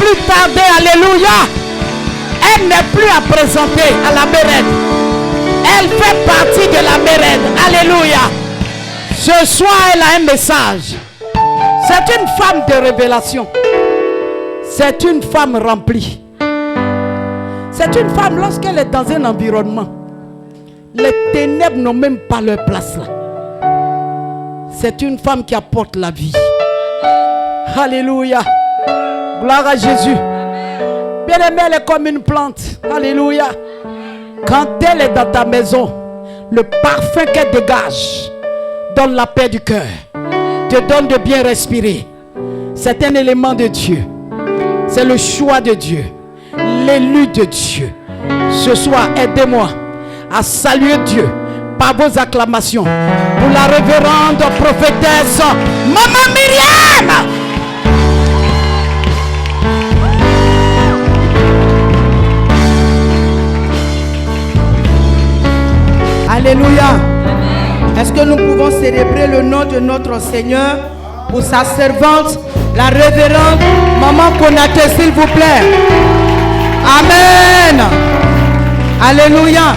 plus tarder. Alléluia. Elle n'est plus à présenter à la Mérède. Elle fait partie de la Mérède. Alléluia. Ce soir, elle a un message. C'est une femme de révélation. C'est une femme remplie. C'est une femme, lorsqu'elle est dans un environnement, les ténèbres n'ont même pas leur place là. C'est une femme qui apporte la vie. Alléluia. Gloire à Jésus. Bien-aimée, elle est comme une plante. Alléluia. Quand elle est dans ta maison, le parfum qu'elle dégage donne la paix du cœur, te donne de bien respirer. C'est un élément de Dieu. C'est le choix de Dieu, l'élu de Dieu. Ce soir, aidez-moi à saluer Dieu par vos acclamations pour la révérende prophétesse Maman Myriam. Alléluia. Est-ce que nous pouvons célébrer le nom de notre Seigneur pour sa servante, la révérende Maman Konaté, s'il vous plaît. Amen. Alléluia.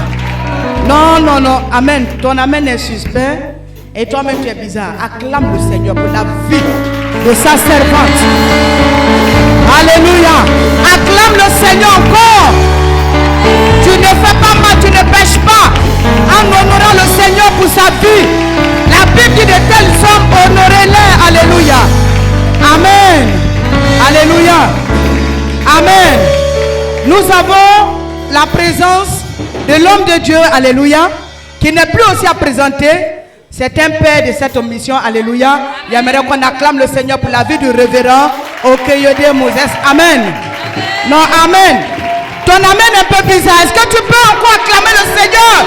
Non, non, non. Amen. Ton amen est suspect. Et toi-même tu es bizarre. Acclame le Seigneur pour la vie de sa servante. Alléluia. Acclame le Seigneur encore. Tu ne fais pas mal, tu ne pêches pas. En honorant le Seigneur pour sa vie. La Bible dit de tels hommes, honorez-les. Alléluia. Amen. Alléluia. Amen. Nous avons la présence de l'homme de Dieu, alléluia, qui n'est plus aussi à présenter. C'est un père de cette mission, alléluia. J'aimerais qu'on acclame le Seigneur pour la vie du révérend Okeyode Moses. Amen. Non, amen. Ton amen est un peu bizarre. Est-ce que tu peux encore acclamer le Seigneur?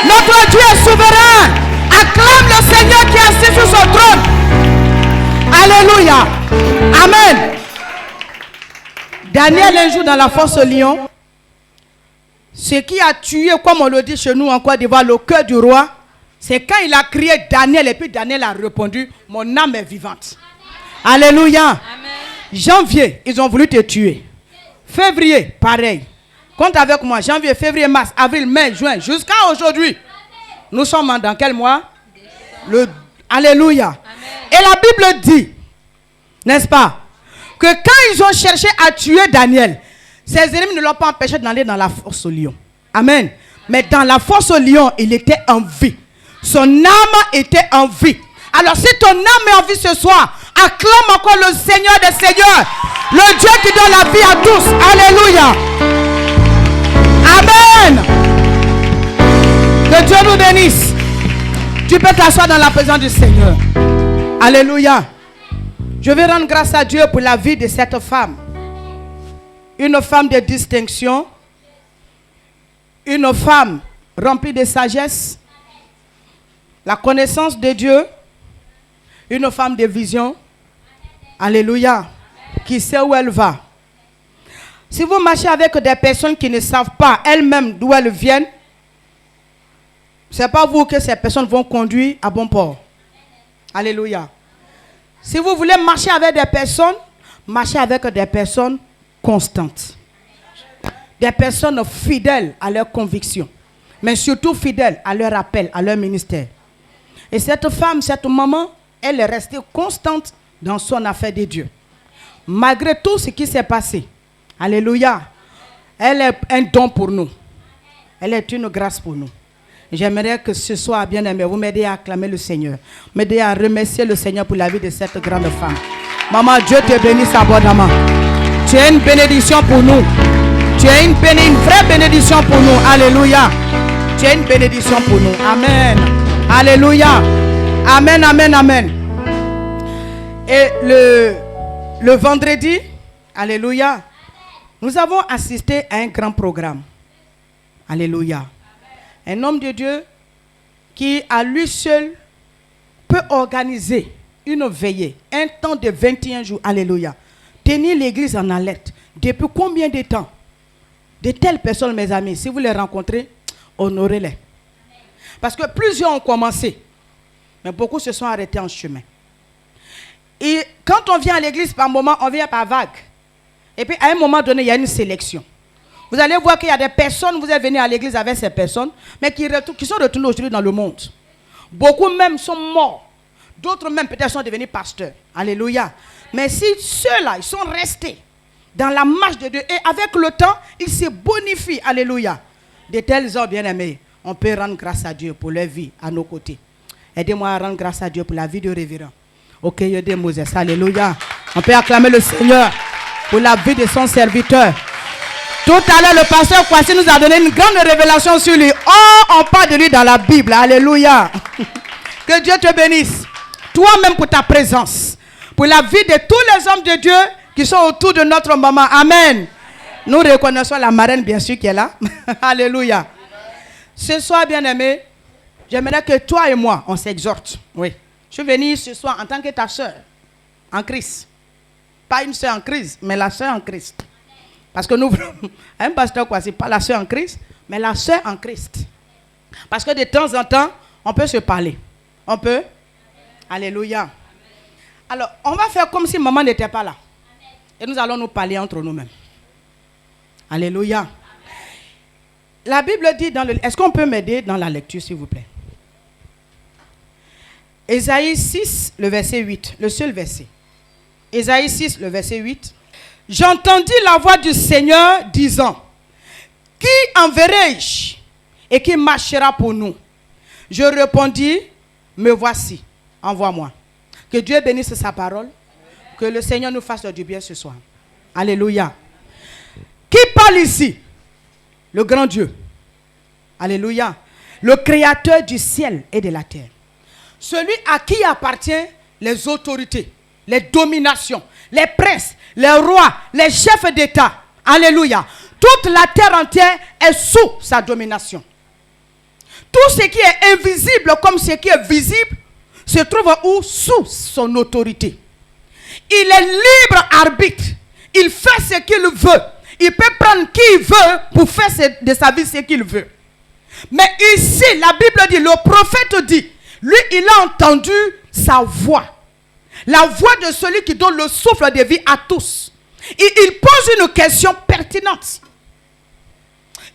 Notre Dieu est souverain. Acclame le Seigneur qui est assis sur son trône. Alléluia. Amen. Daniel, un jour dans la fosse au lion, ce qui a tué, comme on le dit chez nous en Côte d'Ivoire, le cœur du roi, c'est quand il a crié Daniel, et puis Daniel a répondu, mon âme est vivante. Amen. Alléluia. Amen. Janvier, ils ont voulu te tuer. Février, pareil. Compte avec moi, janvier, février, mars, avril, mai, juin, jusqu'à aujourd'hui. Nous sommes dans quel mois? Alléluia. Amen. Et la Bible dit, n'est-ce pas, que quand ils ont cherché à tuer Daniel, ses ennemis ne l'ont pas empêché d'aller dans la fosse au lion. Amen. Mais dans la fosse au lion, il était en vie. Son âme était en vie. Alors si ton âme est en vie ce soir, acclame encore le Seigneur des Seigneurs, le Dieu qui donne la vie à tous. Alléluia. Amen. Que Dieu nous bénisse. Tu peux t'asseoir dans la présence du Seigneur. Alléluia. Je vais rendre grâce à Dieu pour la vie de cette femme. Une femme de distinction. Une femme remplie de sagesse. La connaissance de Dieu. Une femme de vision. Alléluia. Qui sait où elle va. Si vous marchez avec des personnes qui ne savent pas elles-mêmes d'où elles viennent, ce n'est pas vous que ces personnes vont conduire à bon port. Alléluia. Si vous voulez marcher avec des personnes, marchez avec des personnes constantes. Des personnes fidèles à leurs convictions. Mais surtout fidèles à leur appel, à leur ministère. Et cette femme, cette maman, elle est restée constante dans son affaire de Dieu. Malgré tout ce qui s'est passé. Alléluia. Elle est un don pour nous. Elle est une grâce pour nous. J'aimerais que ce soir, bien aimé, vous m'aidez à acclamer le Seigneur. M'aidez à remercier le Seigneur pour la vie de cette grande femme. Maman, Dieu te bénisse abondamment. Tu es une bénédiction pour nous. Tu es une vraie bénédiction pour nous. Alléluia. Tu es une bénédiction pour nous. Amen. Alléluia. Amen, amen, amen. Et le vendredi, alléluia, nous avons assisté à un grand programme. Alléluia. Un homme de Dieu qui à lui seul peut organiser une veillée, un temps de 21 jours, alléluia. Tenir l'église en alerte. Depuis combien de temps? De telles personnes, mes amis, si vous les rencontrez, honorez-les. Parce que plusieurs ont commencé, mais beaucoup se sont arrêtés en chemin. Et quand on vient à l'église par moment, on vient par vague. Et puis à un moment donné, il y a une sélection. Vous allez voir qu'il y a des personnes, vous êtes venus à l'église avec ces personnes, mais qui sont retournées aujourd'hui dans le monde. Beaucoup même sont morts. D'autres même peut-être sont devenus pasteurs. Alléluia. Mais si ceux-là, ils sont restés dans la marche de Dieu, et avec le temps, ils se bonifient. Alléluia. De tels hommes bien-aimés, on peut rendre grâce à Dieu pour leur vie à nos côtés. Aidez-moi à rendre grâce à Dieu pour la vie de révérend. Ok, aidez Moses. Alléluia. On peut acclamer le Seigneur pour la vie de son serviteur. Tout à l'heure, le pasteur Kwasi nous a donné une grande révélation sur lui. Oh, on parle de lui dans la Bible. Alléluia. Que Dieu te bénisse. Toi-même pour ta présence. Pour la vie de tous les hommes de Dieu qui sont autour de notre maman. Amen. Nous reconnaissons la marraine, bien sûr, qui est là. Alléluia. Ce soir, bien-aimé, j'aimerais que toi et moi, on s'exhorte. Oui. Je suis venu ce soir en tant que ta soeur en Christ. Pas une soeur en Christ, mais la soeur en Christ. Parce que nous, un pasteur quoi, c'est pas la soeur en Christ, mais la soeur en Christ. Parce que de temps en temps, on peut se parler. On peut. Alléluia. Alors, on va faire comme si maman n'était pas là. Et nous allons nous parler entre nous-mêmes. Alléluia. La Bible dit dans le... Est-ce qu'on peut m'aider dans la lecture, s'il vous plaît? Ésaïe 6, le verset 8. Le seul verset. Ésaïe 6, le verset 8. J'entendis la voix du Seigneur disant, qui enverrai-je et qui marchera pour nous? Je répondis, me voici, envoie-moi. Que Dieu bénisse sa parole. Que le Seigneur nous fasse du bien ce soir. Alléluia. Qui parle ici? Le grand Dieu. Alléluia. Le créateur du ciel et de la terre. Celui à qui appartiennent les autorités, les dominations, les princes, les rois, les chefs d'État. Alléluia. Toute la terre entière est sous sa domination. Tout ce qui est invisible comme ce qui est visible se trouve où? Sous son autorité. Il est libre arbitre. Il fait ce qu'il veut. Il peut prendre qui il veut pour faire de sa vie ce qu'il veut. Mais ici, la Bible dit, le prophète dit, lui, il a entendu sa voix. La voix de celui qui donne le souffle de vie à tous. Il pose une question pertinente.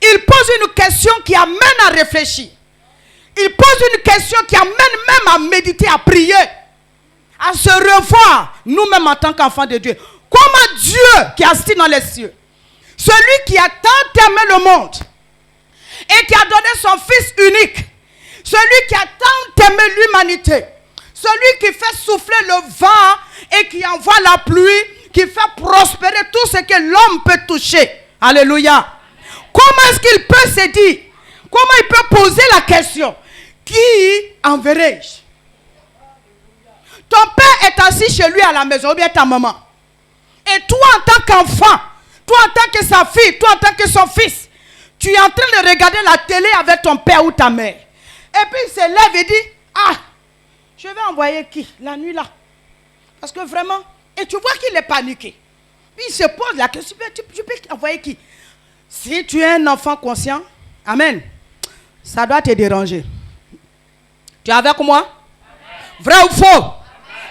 Il pose une question qui amène à réfléchir. Il pose une question qui amène même à méditer, à prier, à se revoir, nous-mêmes en tant qu'enfants de Dieu. Comment Dieu qui est assis dans les cieux, celui qui a tant aimé le monde et qui a donné son Fils unique, celui qui a tant aimé l'humanité, celui qui fait souffler le vent et qui envoie la pluie, qui fait prospérer tout ce que l'homme peut toucher. Alléluia. Comment est-ce qu'il peut se dire? Comment il peut poser la question? Qui enverrai-je? Ton père est assis chez lui à la maison, ou bien ta maman. Et toi en tant qu'enfant, toi en tant que sa fille, toi en tant que son fils, tu es en train de regarder la télé avec ton père ou ta mère. Et puis il se lève et dit, ah, je vais envoyer qui la nuit là? Parce que vraiment, et tu vois qu'il est paniqué. Puis il se pose la question, tu peux envoyer qui? Si tu es un enfant conscient, amen, ça doit te déranger. Tu es avec moi? Vrai ou faux?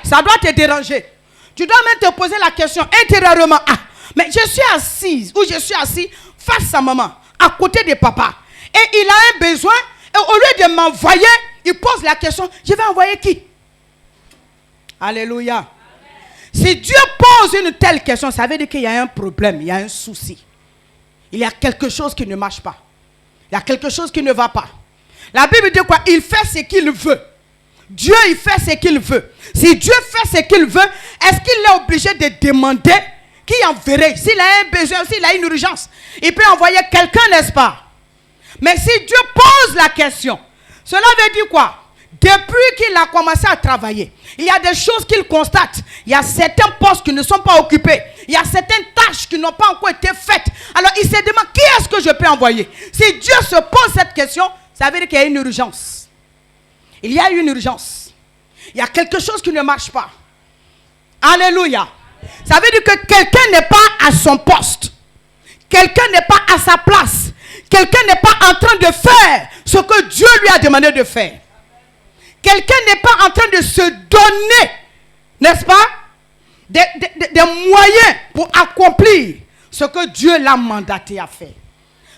Ça doit te déranger. Tu dois même te poser la question intérieurement. Ah, mais je suis assise ou je suis assis face à maman, à côté de papa. Et il a un besoin. Et au lieu de m'envoyer, il pose la question, je vais envoyer qui? Alléluia. Amen. Si Dieu pose une telle question, ça veut dire qu'il y a un problème, il y a un souci. Il y a quelque chose qui ne marche pas. Il y a quelque chose qui ne va pas. La Bible dit quoi? Il fait ce qu'il veut. Dieu, il fait ce qu'il veut. Si Dieu fait ce qu'il veut, est-ce qu'il est obligé de demander qui enverrait? S'il a un besoin, s'il a une urgence, il peut envoyer quelqu'un, n'est-ce pas? Mais si Dieu pose la question, cela veut dire quoi? Depuis qu'il a commencé à travailler, il y a des choses qu'il constate. Il y a certains postes qui ne sont pas occupés. Il y a certaines tâches qui n'ont pas encore été faites. Alors il se demande, qui est-ce que je peux envoyer? Si Dieu se pose cette question, ça veut dire qu'il y a une urgence. Il y a une urgence. Il y a quelque chose qui ne marche pas. Alléluia. Ça veut dire que quelqu'un n'est pas à son poste. Quelqu'un n'est pas à sa place. Quelqu'un n'est pas en train de faire ce que Dieu lui a demandé de faire. Quelqu'un n'est pas en train de se donner, n'est-ce pas? des moyens pour accomplir ce que Dieu l'a mandaté à faire.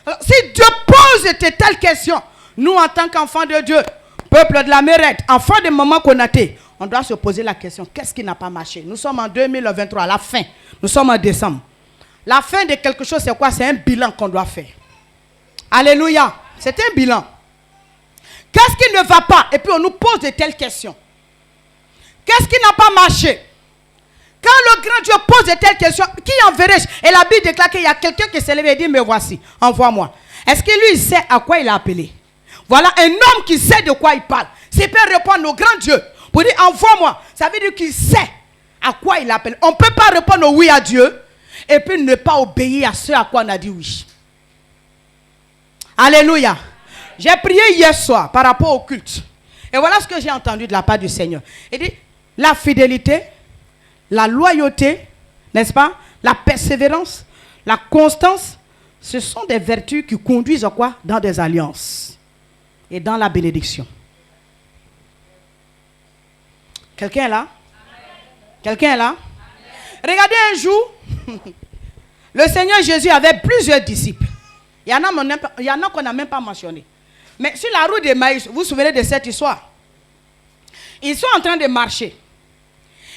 Alors, si Dieu pose de telles questions, nous en tant qu'enfants de Dieu, peuple de la Mérette, enfants de Maman Konaté, on doit se poser la question, qu'est-ce qui n'a pas marché? Nous sommes en 2023, à la fin. Nous sommes en décembre. La fin de quelque chose, c'est quoi? C'est un bilan qu'on doit faire. Alléluia. C'est un bilan. Qu'est-ce qui ne va pas? Et puis on nous pose de telles questions. Qu'est-ce qui n'a pas marché? Quand le grand Dieu pose de telles questions, qui enverrai-je? Et la Bible déclare qu'il y a quelqu'un qui s'est levé et dit, me voici, envoie-moi. Est-ce que lui, il sait à quoi il a appelé? Voilà un homme qui sait de quoi il parle. S'il peut répondre au grand Dieu pour dire, envoie-moi, ça veut dire qu'il sait à quoi il appelle. On ne peut pas répondre au oui à Dieu et puis ne pas obéir à ce à quoi on a dit oui. Alléluia. J'ai prié hier soir par rapport au culte. Et voilà ce que j'ai entendu de la part du Seigneur. Il dit, la fidélité, la loyauté, n'est-ce pas? La persévérance, la constance, ce sont des vertus qui conduisent à quoi? Dans des alliances et dans la bénédiction. Quelqu'un est là? Quelqu'un est là? Regardez un jour, le Seigneur Jésus avait plusieurs disciples. Il y en a qu'on n'a même pas mentionné. Mais sur la route de Maïs, vous vous souvenez de cette histoire? Ils sont en train de marcher.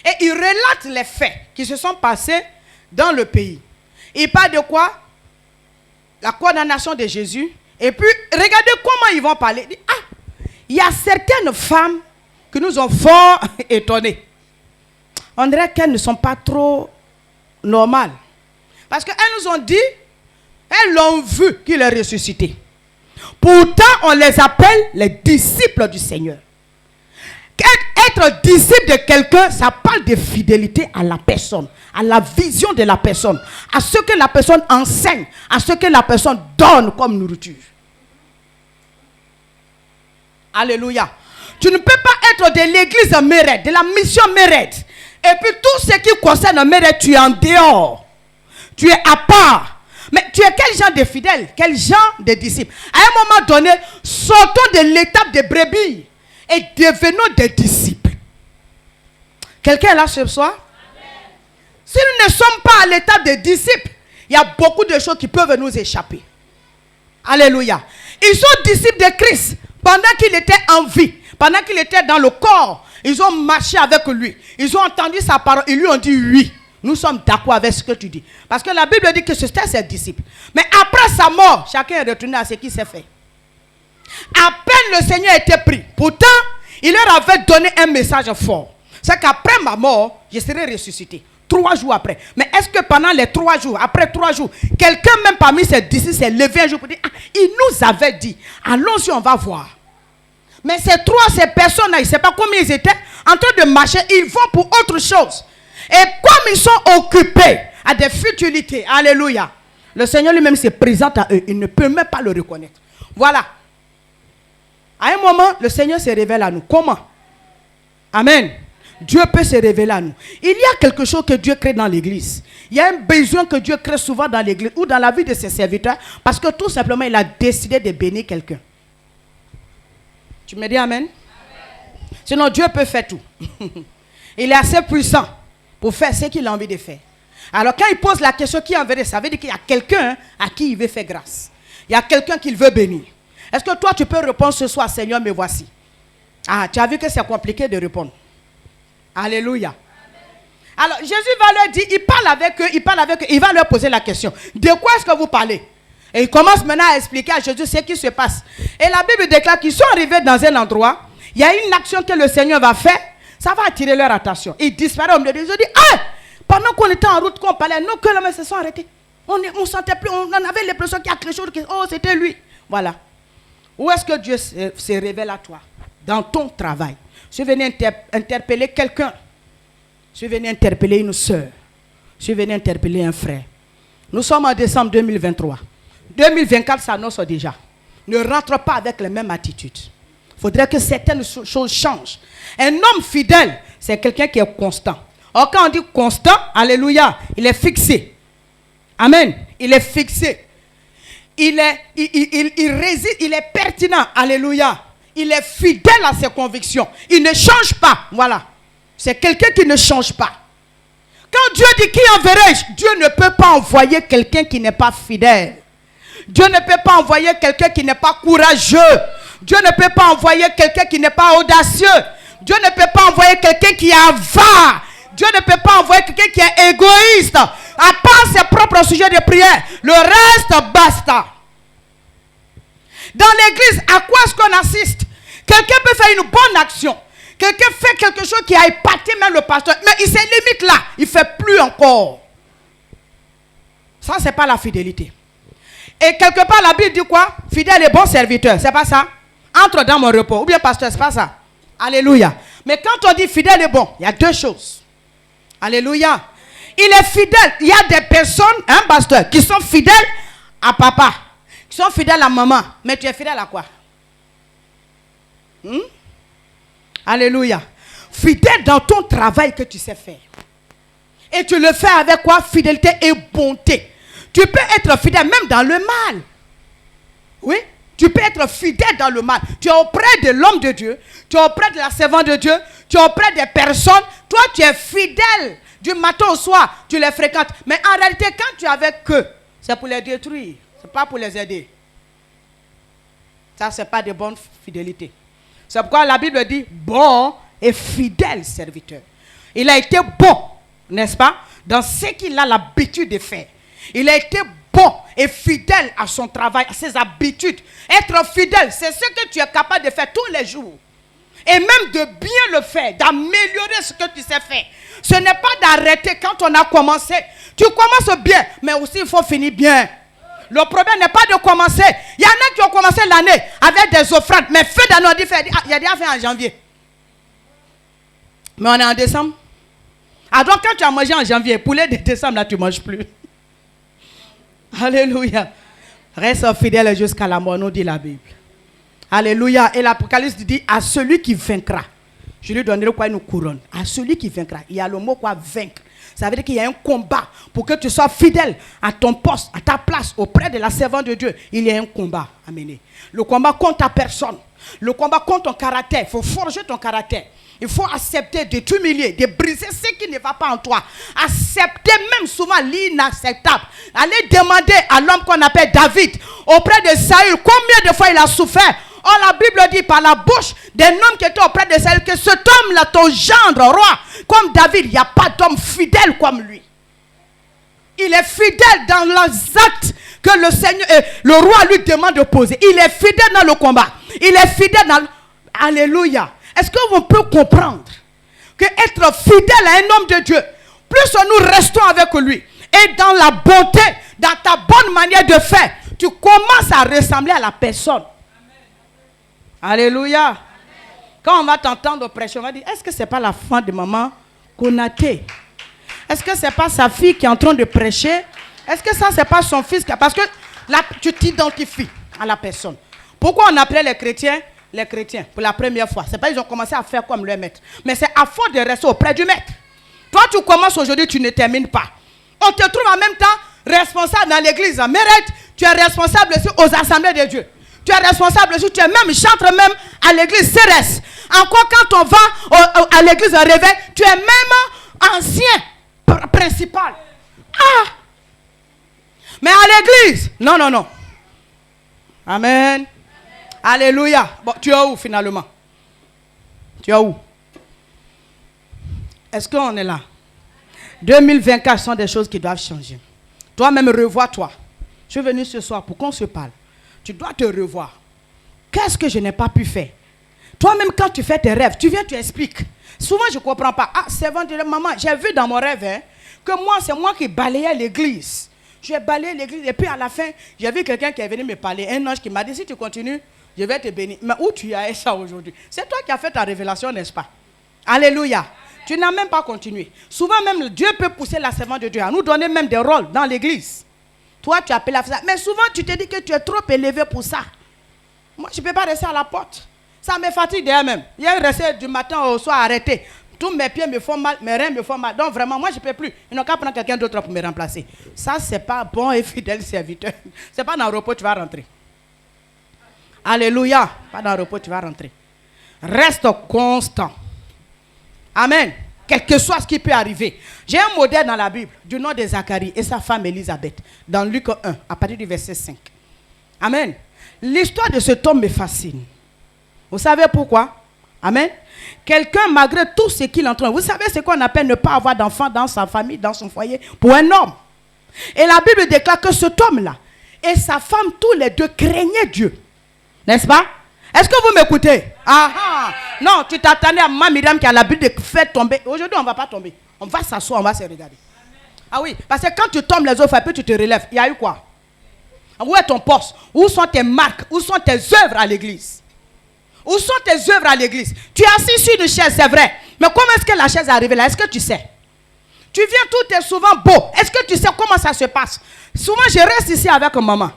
Et ils relatent les faits qui se sont passés dans le pays. Ils parlent de quoi? La condamnation de Jésus. Et puis, regardez comment ils vont parler. Il y a certaines femmes qui nous ont fort étonnés. On dirait qu'elles ne sont pas trop normales. Parce qu'elles nous ont dit, elles l'ont vu qu'il est ressuscité. Pourtant, on les appelle les disciples du Seigneur. Être disciple de quelqu'un, ça parle de fidélité à la personne, à la vision de la personne, à ce que la personne enseigne, à ce que la personne donne comme nourriture. Alléluia. Tu ne peux pas être de l'église Mérette, de la mission Mérette, et puis tout ce qui concerne Mérette, tu es en dehors. Tu es à part. Mais tu es quel genre de fidèle? Quel genre de disciple? À un moment donné, sortons de l'étape des brebis et devenons des disciples. Quelqu'un est là ce soir? Amen. Si nous ne sommes pas à l'étape des disciples, il y a beaucoup de choses qui peuvent nous échapper. Alléluia. Ils sont disciples de Christ pendant qu'il était en vie, pendant qu'il était dans le corps. Ils ont marché avec lui. Ils ont entendu sa parole. Ils lui ont dit oui. Nous sommes d'accord avec ce que tu dis. Parce que la Bible dit que c'était ses disciples. Mais après sa mort, chacun est retourné à ce qu'il s'est fait. À peine le Seigneur était pris. Pourtant, il leur avait donné un message fort. C'est qu'après ma mort, je serai ressuscité. 3 jours après. Mais est-ce que pendant les 3 jours, après 3 jours, quelqu'un même parmi ses disciples s'est levé un jour pour dire, il nous avait dit, allons-y, on va voir. Mais ces personnes-là, ils ne savent pas combien ils étaient en train de marcher. Ils vont pour autre chose. Et comme ils sont occupés à des futilités, alléluia, le Seigneur lui-même se présente à eux. Il ne peut même pas le reconnaître. Voilà. À un moment, le Seigneur se révèle à nous. Comment? Amen. Dieu peut se révéler à nous. Il y a quelque chose que Dieu crée dans l'église. Il y a un besoin que Dieu crée souvent dans l'église ou dans la vie de ses serviteurs parce que tout simplement, il a décidé de bénir quelqu'un. Tu me dis amen? Sinon, Dieu peut faire tout. Il est assez puissant pour faire ce qu'il a envie de faire. Alors, quand il pose la question qui enverrait, ça veut dire qu'il y a quelqu'un à qui il veut faire grâce. Il y a quelqu'un qu'il veut bénir. Est-ce que toi, tu peux répondre ce soir, Seigneur, me voici? Ah, tu as vu que c'est compliqué de répondre. Alléluia. Alors, Jésus va leur dire, il parle avec eux, il va leur poser la question. De quoi est-ce que vous parlez? Et il commence maintenant à expliquer à Jésus ce qui se passe. Et la Bible déclare qu'ils sont arrivés dans un endroit, il y a une action que le Seigneur va faire, ça va attirer leur attention. Ils disparaissent au milieu des yeux. Ils disent, ah, pendant qu'on était en route, qu'on parlait, nos cœurs se sont arrêtés. On ne sentait plus, on avait l'impression qu'il y a quelque chose, oh, c'était lui. Voilà. Où est-ce que Dieu se révèle à toi? Dans ton travail. Je suis venu interpeller quelqu'un. Je suis venu interpeller une soeur. Je suis venu interpeller un frère. Nous sommes en décembre 2023. 2024 s'annonce déjà. Ne rentre pas avec les mêmes attitudes. Il faudrait que certaines choses changent. Un homme fidèle, c'est quelqu'un qui est constant. Or, quand on dit constant, alléluia, il est fixé. Amen. Il est fixé. Il réside, il est pertinent. Alléluia. Il est fidèle à ses convictions. Il ne change pas. Voilà. C'est quelqu'un qui ne change pas. Quand Dieu dit qui enverrai-je, Dieu ne peut pas envoyer quelqu'un qui n'est pas fidèle. Dieu ne peut pas envoyer quelqu'un qui n'est pas courageux. Dieu ne peut pas envoyer quelqu'un qui n'est pas audacieux. Dieu ne peut pas envoyer quelqu'un qui est avare. Dieu ne peut pas envoyer quelqu'un qui est égoïste. À part ses propres sujets de prière, le reste basta. Dans l'église, à quoi est-ce qu'on assiste? Quelqu'un peut faire une bonne action. Quelqu'un fait quelque chose qui a épaté même le pasteur. Mais il se limite là. Il ne fait plus encore. Ça, ce n'est pas la fidélité. Et quelque part, la Bible dit quoi? Fidèle et bon serviteur. C'est pas ça? Entre dans mon repos. Ou bien pasteur, c'est pas ça? Alléluia. Mais quand on dit fidèle et bon, il y a deux choses. Alléluia. Il est fidèle. Il y a des personnes, pasteur, qui sont fidèles à papa. Qui sont fidèles à maman. Mais tu es fidèle à quoi? Alléluia. Fidèle dans ton travail que tu sais faire. Et tu le fais avec quoi? Fidélité et bonté. Tu peux être fidèle même dans le mal. Oui. Tu peux être fidèle dans le mal. Tu es auprès de l'homme de Dieu. Tu es auprès de la servante de Dieu. Tu es auprès des personnes. Toi, tu es fidèle. Du matin au soir, tu les fréquentes. Mais en réalité, quand tu es avec eux, c'est pour les détruire. Ce n'est pas pour les aider. Ça, ce n'est pas de bonne fidélité. C'est pourquoi la Bible dit bon et fidèle serviteur. Il a été bon, n'est-ce pas, dans ce qu'il a l'habitude de faire. Il a été bon et fidèle à son travail, à ses habitudes. Être fidèle, c'est ce que tu es capable de faire tous les jours. Et même de bien le faire, d'améliorer ce que tu sais faire. Ce n'est pas d'arrêter quand on a commencé. Tu commences bien, mais aussi il faut finir bien. Le problème n'est pas de commencer. Il y en a qui ont commencé l'année avec des offrandes, mais fin d'année, on dit, il y a déjà fait en janvier. Mais on est en décembre. Alors quand tu as mangé en janvier, poulet de décembre, là tu ne manges plus. Alléluia. Reste fidèle jusqu'à la mort, nous dit la Bible. Alléluia. Et l'Apocalypse dit à celui qui vaincra, je lui donnerai quoi? Une couronne. À celui qui vaincra. Il y a le mot quoi? Vaincre. Ça veut dire qu'il y a un combat pour que tu sois fidèle à ton poste, à ta place, auprès de la servante de Dieu. Il y a un combat à mener. Le combat contre ta personne. Le combat contre ton caractère. Il faut forger ton caractère. Il faut accepter de t'humilier, de briser ce qui ne va pas en toi. Accepter même souvent l'inacceptable. Aller demander à l'homme qu'on appelle David, auprès de Saül, combien de fois il a souffert. Oh, la Bible dit par la bouche d'un homme qui était auprès de Saül que cet homme-là, ton gendre, roi, comme David, il n'y a pas d'homme fidèle comme lui. Il est fidèle dans les actes que le Seigneur, le roi lui demande de poser. Il est fidèle dans le combat. Il est fidèle dans... Alléluia. Est-ce qu'on peut comprendre que être fidèle à un homme de Dieu, plus nous restons avec lui, et dans la bonté, dans ta bonne manière de faire, tu commences à ressembler à la personne. Alléluia. Amen. Quand on va t'entendre prêcher, on va dire, est-ce que ce n'est pas la femme de maman Konaté? Est-ce que ce n'est pas sa fille qui est en train de prêcher? Est-ce que ça, ce n'est pas son fils? Parce que là, tu t'identifies à la personne. Pourquoi on appelait les chrétiens pour la première fois? C'est pas qu'ils ont commencé à faire comme leur maître. Mais c'est à force de rester auprès du maître. Toi, tu commences aujourd'hui, tu ne termines pas. On te trouve en même temps responsable dans l'église. Mérite, tu es responsable aussi aux assemblées de Dieu. Tu es responsable aussi, tu es même chantre même à l'église CRS. Encore quand on va à l'église réveil, tu es même ancien principal. Ah! Mais à l'église, non. Amen. Alléluia. Bon, tu es où finalement? Tu es où? Est-ce qu'on est là? 2024 sont des choses qui doivent changer. Toi-même, revois-toi. Je suis venu ce soir pour qu'on se parle. Tu dois te revoir. Qu'est-ce que je n'ai pas pu faire? Toi-même, quand tu fais tes rêves, tu viens, tu expliques. Souvent, je ne comprends pas. Ah, c'est vrai, maman, j'ai vu dans mon rêve que moi, c'est moi qui balayais l'église. J'ai balayé l'église et puis à la fin, j'ai vu quelqu'un qui est venu me parler. Un ange qui m'a dit, si tu continues, je vais te bénir. Mais où tu as ça aujourd'hui? C'est toi qui as fait ta révélation, n'est-ce pas? Alléluia. Tu n'as même pas continué. Souvent même, Dieu peut pousser la servante de Dieu à nous donner même des rôles dans l'église. Toi, tu appelles à ça. Mais souvent, tu te dis que tu es trop élevé pour ça. Moi, je ne peux pas rester à la porte. Ça me fatigue d'ailleurs même. Hier, rester du matin au soir arrêté. Tous mes pieds me font mal, mes reins me font mal. Donc vraiment, moi, je ne peux plus. Ils n'ont qu'à prendre quelqu'un d'autre pour me remplacer. Ça, ce n'est pas bon et fidèle serviteur. Ce n'est pas dans le repos que tu vas rentrer. Alléluia. Pas dans le repos que tu vas rentrer. Reste constant. Amen. Quel que soit ce qui peut arriver. J'ai un modèle dans la Bible du nom de Zacharie et sa femme Élisabeth. Dans Luc 1, à partir du verset 5. Amen. L'histoire de cet homme me fascine. Vous savez pourquoi? Amen. Quelqu'un, malgré tout ce qu'il entend, vous savez ce qu'on appelle ne pas avoir d'enfant dans sa famille, dans son foyer, pour un homme. Et la Bible déclare que cet homme-là et sa femme, tous les deux craignaient Dieu. N'est-ce pas? Est-ce que vous m'écoutez? Non, tu t'attendais à Maman Myriam qui a l'habitude de faire tomber. Aujourd'hui, on ne va pas tomber. On va s'asseoir, on va se regarder. Ah oui, parce que quand tu tombes les autres, puis tu te relèves. Il y a eu quoi? Où est ton poste? Où sont tes marques? Où sont tes œuvres à l'église? Où sont tes œuvres à l'église? Tu es assis sur une chaise, c'est vrai. Mais comment est-ce que la chaise est arrivée là? Est-ce que tu sais? Tu viens, tout est souvent beau. Est-ce que tu sais comment ça se passe? Souvent, je reste ici avec maman.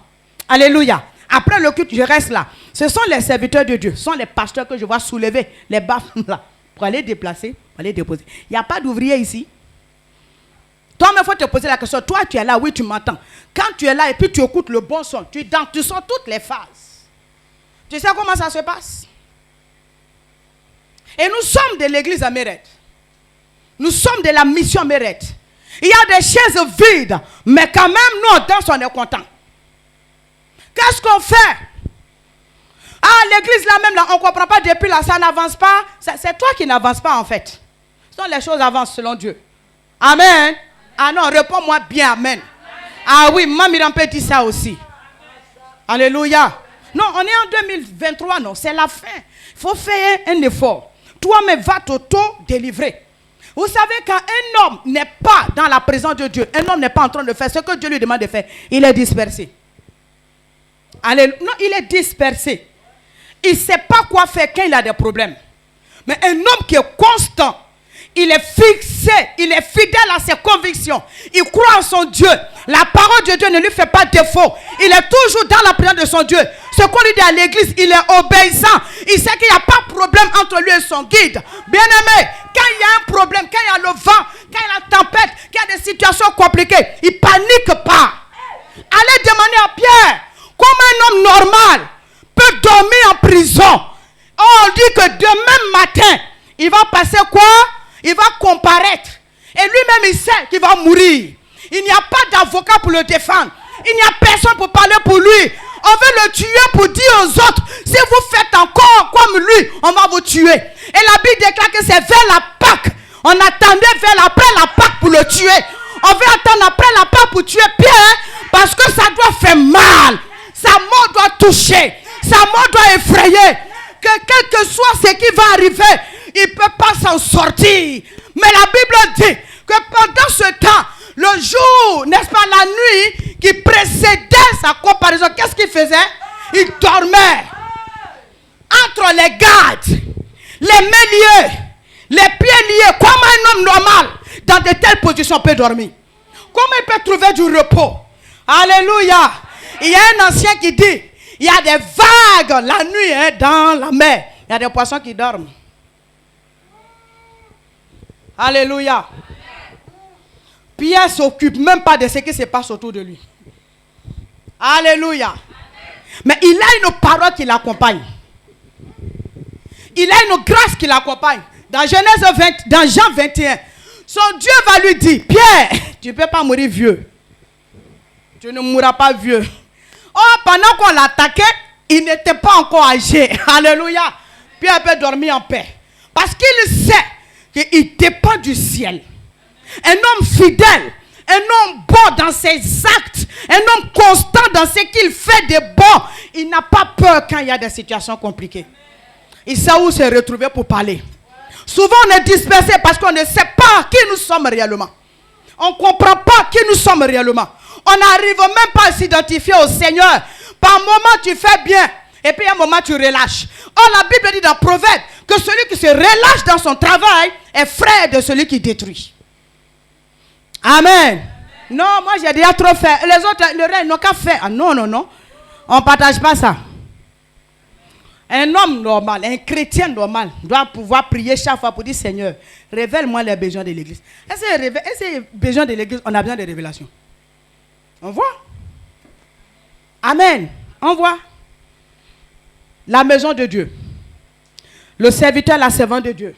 Alléluia. Après le culte, je reste là. Ce sont les serviteurs de Dieu. Ce sont les pasteurs que je vois soulever les baffes là pour aller déplacer, pour aller déposer. Il n'y a pas d'ouvrier ici. Toi, il faut te poser la question. Toi, tu es là, oui, tu m'entends. Quand tu es là et puis tu écoutes le bon son, tu danses, tu sens toutes les phases. Tu sais comment ça se passe? Et nous sommes de l'église à Mérette. Nous sommes de la mission Mérette. Il y a des chaises vides, mais quand même, nous, on danse, on est content. Qu'est-ce qu'on fait? Ah, l'église là même, là, on ne comprend pas depuis là, ça n'avance pas. C'est toi qui n'avance pas en fait. Sinon, les choses avancent selon Dieu. Amen. Ah non, réponds-moi bien, amen. Ah oui, Maman Myriam peut dire ça aussi. Alléluia. Non, on est en 2023, non, c'est la fin. Il faut faire un effort. Toi-même, va t'auto-délivrer. Vous savez, quand un homme n'est pas dans la présence de Dieu, un homme n'est pas en train de faire ce que Dieu lui demande de faire, il est dispersé. Alléluia. Non, il est dispersé. Il ne sait pas quoi faire quand il a des problèmes. Mais un homme qui est constant, il est fixé, il est fidèle à ses convictions. Il croit en son Dieu. La parole de Dieu ne lui fait pas défaut. Il est toujours dans la présence de son Dieu. Ce qu'on lui dit à l'église, il est obéissant. Il sait qu'il n'y a pas de problème entre lui et son guide. Bien-aimé, quand il y a un problème, quand il y a le vent, quand il y a la tempête, quand il y a des situations compliquées, il ne panique pas. Allez demander à Pierre, comment un homme normal peut dormir en prison? On dit que demain matin, il va passer quoi? Il va comparaître. Et lui-même, il sait qu'il va mourir. Il n'y a pas d'avocat pour le défendre. Il n'y a personne pour parler pour lui. On veut le tuer pour dire aux autres, si vous faites encore comme lui, on va vous tuer. Et la Bible déclare que c'est vers la Pâque. On attendait après la Pâque pour le tuer. On veut attendre après la Pâque pour tuer Pierre, parce que ça doit faire mal. Sa mort doit toucher. Sa mort doit effrayer. Que quel que soit ce qui va arriver, il ne peut pas s'en sortir. Mais la Bible dit que pendant ce temps, le jour, n'est-ce pas, la nuit qui précédait sa comparaison, qu'est-ce qu'il faisait? Il dormait. Entre les gardes, les mains liées, les pieds liés, comment un homme normal dans de telles positions peut dormir? Comment il peut trouver du repos? Alléluia. Il y a un ancien qui dit, il y a des vagues la nuit hein, dans la mer. Il y a des poissons qui dorment. Alléluia. Pierre ne s'occupe même pas de ce qui se passe autour de lui. Alléluia. Mais il a une parole qui l'accompagne. Il a une grâce qui l'accompagne. Dans dans Jean 21, son Dieu va lui dire, Pierre, tu ne peux pas mourir vieux. Tu ne mourras pas vieux. Oh, pendant qu'on l'attaquait, il n'était pas encore âgé. Alléluia. Pierre peut dormir en paix. Parce qu'il sait qu'il dépend du ciel. Un homme fidèle, un homme bon dans ses actes, un homme constant dans ce qu'il fait de bon. Il n'a pas peur quand il y a des situations compliquées. Il sait où se retrouver pour parler. Souvent on est dispersé parce qu'on ne sait pas qui nous sommes réellement. On ne comprend pas qui nous sommes réellement. On n'arrive même pas à s'identifier au Seigneur. Par moment tu fais bien et puis à un moment tu relâches. Or la Bible dit dans Proverbe que celui qui se relâche dans son travail est frère de celui qui détruit. Amen. Non, moi j'ai déjà trop fait. Les autres, le reste, ils n'ont qu'à faire. Ah, non, non, non. On ne partage pas ça. Un homme normal, un chrétien normal doit pouvoir prier chaque fois pour dire Seigneur, révèle-moi les besoins de l'église. Est-ce que les besoins de l'église, on a besoin de révélations? On voit? Amen. On voit? La maison de Dieu. Le serviteur, la servante de Dieu.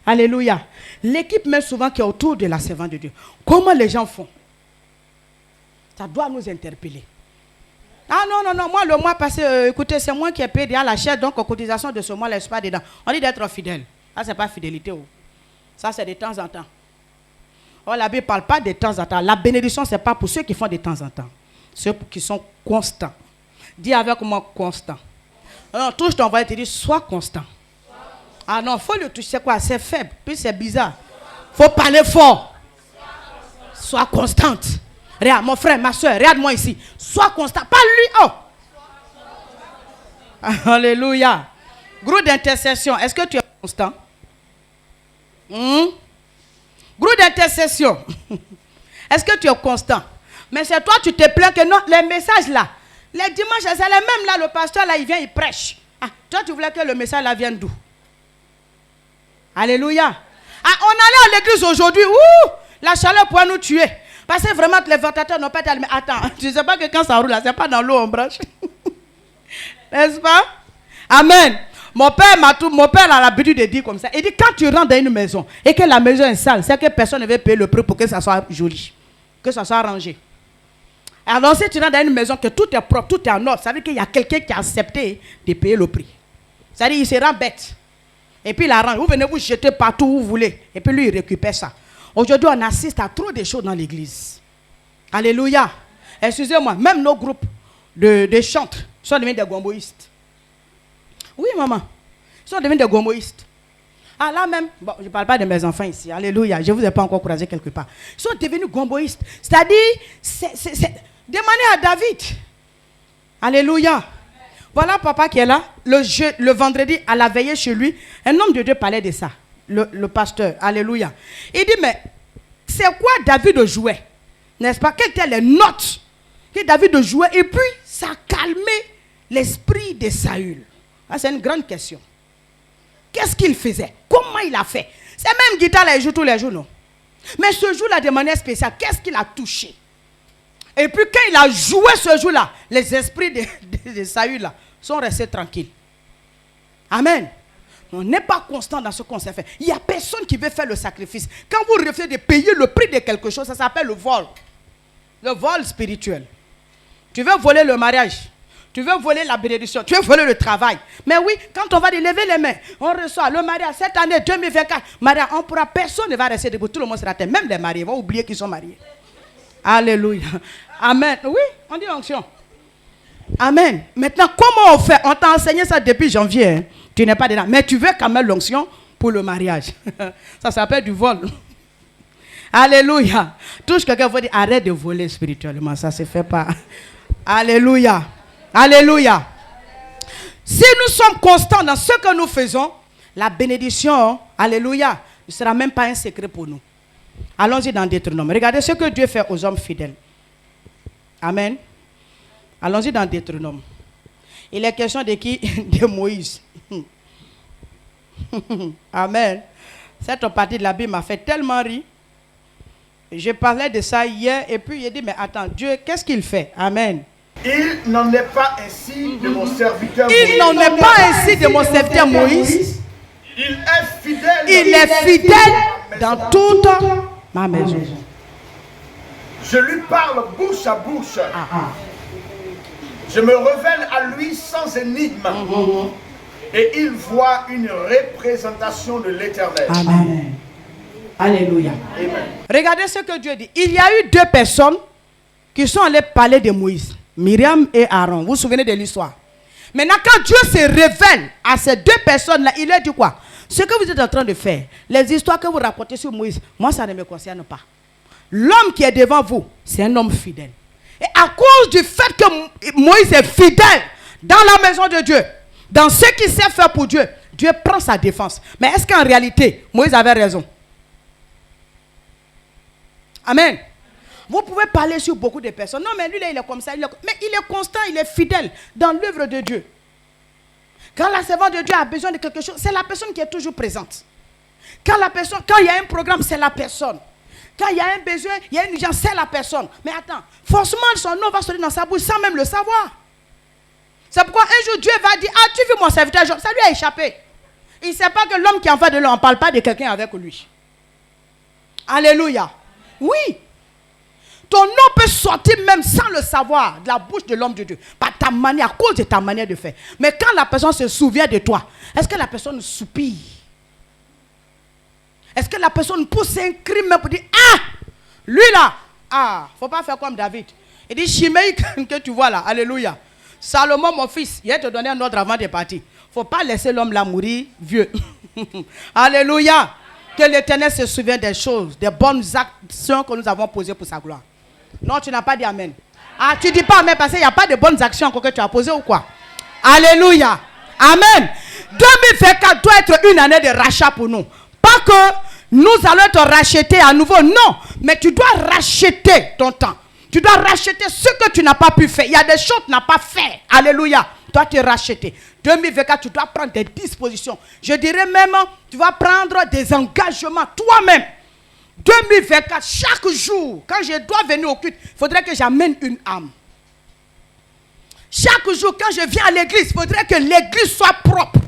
Alléluia. L'équipe même souvent qui est autour de la servante de Dieu. Comment les gens font? Ça doit nous interpeller. Ah non, moi le mois passé, écoutez, c'est moi qui ai payé à la chaise, donc en cotisation de ce mois, là, je suis pas dedans. On dit d'être fidèle. Ça, c'est pas fidélité. Oh. Ça, c'est de temps en temps. Oh, la Bible ne parle pas de temps en temps. La bénédiction, ce n'est pas pour ceux qui font de temps en temps. Ceux qui sont constants. Dis avec moi, constant. Non, touche ton voisin et te dis, sois constant. Ah non, il faut le toucher, c'est quoi? C'est faible, puis c'est bizarre. Il faut parler fort. Sois constante. Regarde, mon frère, ma soeur, regarde-moi ici. Sois constant. Pas lui. Oh. Alléluia. Groupe d'intercession, est-ce que tu es constant? Groupe d'intercession. Est-ce que tu es constant? Mais c'est toi, tu te plains que non, les messages là, les dimanches, c'est les mêmes là, le pasteur là, il vient, il prêche. Ah, toi, tu voulais que le message là vienne d'où? Alléluia. Ah, on allait à l'église aujourd'hui, la chaleur pourrait nous tuer. Parce que vraiment, les ventilateurs n'ont pas été allumés. Attends, tu ne sais pas que quand ça roule là, c'est pas dans l'eau, on branche. N'est-ce pas? Amen. Mon père a l'habitude de dire comme ça. Il dit, quand tu rentres dans une maison et que la maison est sale, c'est que personne ne veut payer le prix pour que ça soit joli, que ça soit rangé. Alors si tu rentres dans une maison que tout est propre, tout est en ordre, ça veut dire qu'il y a quelqu'un qui a accepté de payer le prix. Ça veut dire qu'il se rend bête. Et puis il arrange. Vous venez vous jeter partout où vous voulez. Et puis lui, il récupère ça. Aujourd'hui, on assiste à trop de choses dans l'église. Alléluia. Excusez-moi, même nos groupes de chantres sont devenus des gomboïstes. Oui, maman. Ils sont devenus des gomboïstes. Ah, là même, bon, je ne parle pas de mes enfants ici. Alléluia. Je ne vous ai pas encore croisé quelque part. Ils sont devenus gomboïstes. C'est-à-dire, c'est demandez à David. Alléluia. Voilà papa qui est là. Le vendredi, à la veillée chez lui, un homme de Dieu parlait de ça. Le pasteur. Alléluia. Il dit, mais c'est quoi David jouait? N'est-ce pas? Quelles étaient les notes que David jouait? Et puis, ça a calmé l'esprit de Saül. Ah, c'est une grande question. Qu'est-ce qu'il faisait? Comment il a fait? C'est même guitare là, il joue tous les jours, non? Mais ce jour-là, de manière spéciale, qu'est-ce qu'il a touché? Et puis quand il a joué ce jour-là, les esprits de Saül là sont restés tranquilles. Amen. On n'est pas constant dans ce qu'on s'est fait. Il n'y a personne qui veut faire le sacrifice. Quand vous refusez de payer le prix de quelque chose, ça s'appelle le vol. Le vol spirituel. Tu veux voler le mariage. Tu veux voler la bénédiction, tu veux voler le travail. Mais oui, quand on va lever les mains, on reçoit le mariage cette année 2024. Mariage, on pourra, personne ne va rester debout, tout le monde sera terre. Même les mariés vont oublier qu'ils sont mariés. Alléluia. Amen. Oui, on dit onction. Amen. Maintenant, comment on fait? On t'a enseigné ça depuis janvier. Hein? Tu n'es pas dedans. Mais tu veux quand même l'onction pour le mariage. Ça s'appelle du vol. Alléluia. Touche quelqu'un, faut dire arrête de voler spirituellement. Ça ne se fait pas. Alléluia. Alléluia. Si nous sommes constants dans ce que nous faisons, la bénédiction, alléluia, ne sera même pas un secret pour nous. Allons-y dans Deutéronome. Regardez ce que Dieu fait aux hommes fidèles. Amen. Allons-y dans Deutéronome. Il est question de qui? De Moïse. Amen. Cette partie de la Bible m'a fait tellement rire. Je parlais de ça hier et puis il dit, mais attends, Dieu, qu'est-ce qu'il fait? Amen. Il n'en est pas ainsi de mon serviteur Moïse. Il n'en est pas ainsi de mon serviteur Moïse. Il est fidèle. Il est fidèle dans toute ma maison. Je lui parle bouche à bouche. Je me révèle à lui sans énigme. Et il voit une représentation de l'Éternel. Amen. Alléluia. Amen. Regardez ce que Dieu dit. Il y a eu deux personnes qui sont allées parler de Moïse. Myriam et Aaron. Vous vous souvenez de l'histoire? Maintenant, quand Dieu se révèle à ces deux personnes-là, il leur dit quoi? Ce que vous êtes en train de faire, les histoires que vous racontez sur Moïse, moi, ça ne me concerne pas. L'homme qui est devant vous, c'est un homme fidèle. Et à cause du fait que Moïse est fidèle dans la maison de Dieu, dans ce qu'il sait faire pour Dieu, Dieu prend sa défense. Mais est-ce qu'en réalité, Moïse avait raison? Amen. Vous pouvez parler sur beaucoup de personnes. Non, mais lui, là, il est comme ça. Mais il est constant, il est fidèle dans l'œuvre de Dieu. Quand la servante de Dieu a besoin de quelque chose, c'est la personne qui est toujours présente. Quand il y a un programme, c'est la personne. Quand il y a un besoin, il y a une urgence, c'est la personne. Mais attends, forcément, son nom va sortir dans sa bouche sans même le savoir. C'est pourquoi un jour, Dieu va dire, ah, tu veux mon serviteur Job? Ça lui a échappé. Il ne sait pas que l'homme qui est en face de lui, on ne parle pas de quelqu'un avec lui. Alléluia. Oui. Ton nom peut sortir même sans le savoir de la bouche de l'homme de Dieu. Par ta manière, à cause de ta manière de faire. Mais quand la personne se souvient de toi, est-ce que la personne soupire? Est-ce que la personne pousse un cri même pour dire, ah, lui là, ah, faut pas faire comme David. Il dit, Shimei que tu vois là, alléluia. Salomon, mon fils, il va te donner un ordre avant de partir. Faut pas laisser l'homme là mourir vieux. Alléluia. Que l'Éternel se souvienne des choses, des bonnes actions que nous avons posées pour sa gloire. Non, tu n'as pas dit amen. Ah, tu dis pas amen parce qu'il n'y a pas de bonnes actions encore que tu as posées ou quoi? Alléluia. Amen. 2024 doit être une année de rachat pour nous. Pas que nous allons te racheter à nouveau. Non. Mais tu dois racheter ton temps. Tu dois racheter ce que tu n'as pas pu faire. Il y a des choses que tu n'as pas fait. Alléluia. Tu dois te racheter. 2024, tu dois prendre des dispositions. Je dirais même, tu vas prendre des engagements toi-même. 2024, chaque jour, quand je dois venir au culte, il faudrait que j'amène une âme. Chaque jour, quand je viens à l'église, il faudrait que l'église soit propre.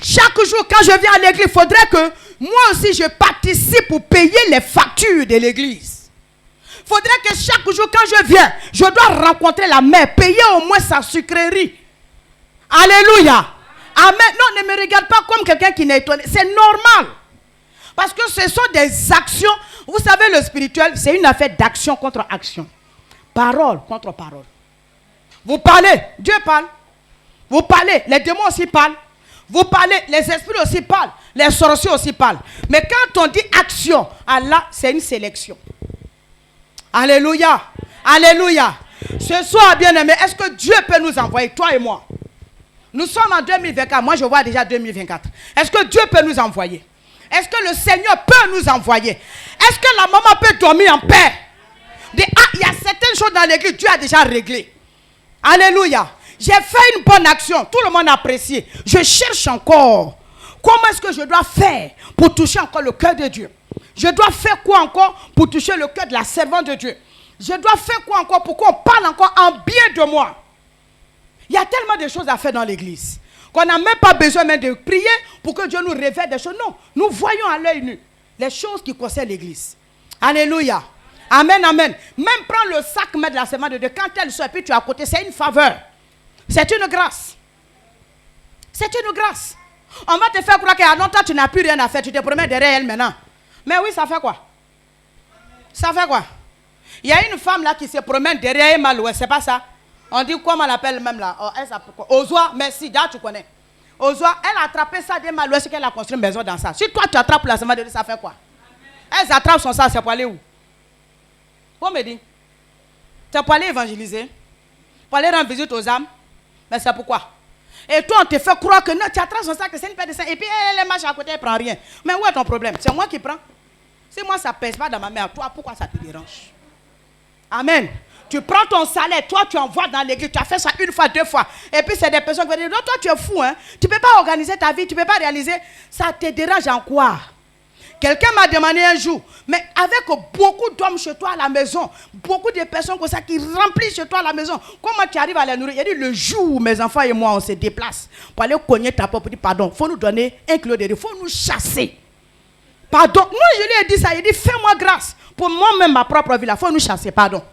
Chaque jour, quand je viens à l'église, il faudrait que moi aussi, je participe pour payer les factures de l'église. Il faudrait que chaque jour, quand je viens, je dois rencontrer la mère, payer au moins sa sucrerie. Alléluia. Amen. Non, ne me regarde pas comme quelqu'un qui n'est étonné. C'est normal. Parce que ce sont des actions. Vous savez, le spirituel, c'est une affaire d'action contre action. Parole contre parole. Vous parlez, Dieu parle. Vous parlez, les démons aussi parlent. Vous parlez, les esprits aussi parlent. Les sorciers aussi parlent. Mais quand on dit action, Allah, c'est une sélection. Alléluia. Alléluia. Ce soir, bien-aimé, est-ce que Dieu peut nous envoyer, toi et moi? Nous sommes en 2024. Moi, je vois déjà 2024. Est-ce que Dieu peut nous envoyer? Est-ce que le Seigneur peut nous envoyer? Est-ce que la maman peut dormir en paix? Il y a certaines choses dans l'église, Dieu a déjà réglé. Alléluia. J'ai fait une bonne action. Tout le monde a apprécié. Je cherche encore. Comment est-ce que je dois faire pour toucher encore le cœur de Dieu? Je dois faire quoi encore pour toucher le cœur de la servante de Dieu? Je dois faire quoi encore pour qu'on parle encore en bien de moi? Il y a tellement de choses à faire dans l'église qu'on n'a même pas besoin même de prier pour que Dieu nous révèle des choses. Non, nous voyons à l'œil nu les choses qui concernent l'église. Alléluia. Amen, amen. Même prendre le sac, mettre la servante de Dieu, quand elle soit, puis tu es à côté, c'est une faveur. C'est une grâce. C'est une grâce. On va te faire croire qu'il y a longtemps tu n'as plus rien à faire, tu te promets derrière elle maintenant. Mais oui, ça fait quoi? Ça fait quoi? Il y a une femme là qui se promène derrière elle, Maloué, c'est pas ça? On dit comment on l'appelle même là? Oh, elle s'appelle quoi? Ozoa, merci, là tu connais. Ozoa, elle a attrapé ça des Maloué, c'est qu'elle a construit une maison dans ça. Si toi tu attrapes la semence de Dieu, ça fait quoi? Elles attrapent son ça, c'est pour aller où? Vous me dites, c'est pour aller évangéliser, pour aller rendre visite aux âmes, mais c'est pourquoi? Et toi on te fait croire que non, tu attrapes son sac, que c'est une paire de sang, et puis elle marche à côté, elle ne prend rien. Mais où est ton problème? C'est moi qui prends. Si moi ça ne pèse pas dans ma main, toi pourquoi ça te dérange? Amen. Tu prends ton salaire, toi tu envoies dans l'église, tu as fait ça une fois, deux fois. Et puis c'est des personnes qui vont dire, non, toi tu es fou, hein? Tu ne peux pas organiser ta vie, tu ne peux pas réaliser. Ça te dérange en quoi? Quelqu'un m'a demandé un jour, mais avec beaucoup d'hommes chez toi à la maison, beaucoup de personnes comme ça qui remplissent chez toi à la maison, comment tu arrives à les nourrir? Il dit, le jour où mes enfants et moi on se déplace pour aller cogner ta porte, pour dire, pardon, il faut nous donner un kilo de riz, il faut nous chasser. Pardon, moi je lui ai dit ça, il dit, fais-moi grâce. Pour moi-même, ma propre vie, il faut nous chasser, pardon.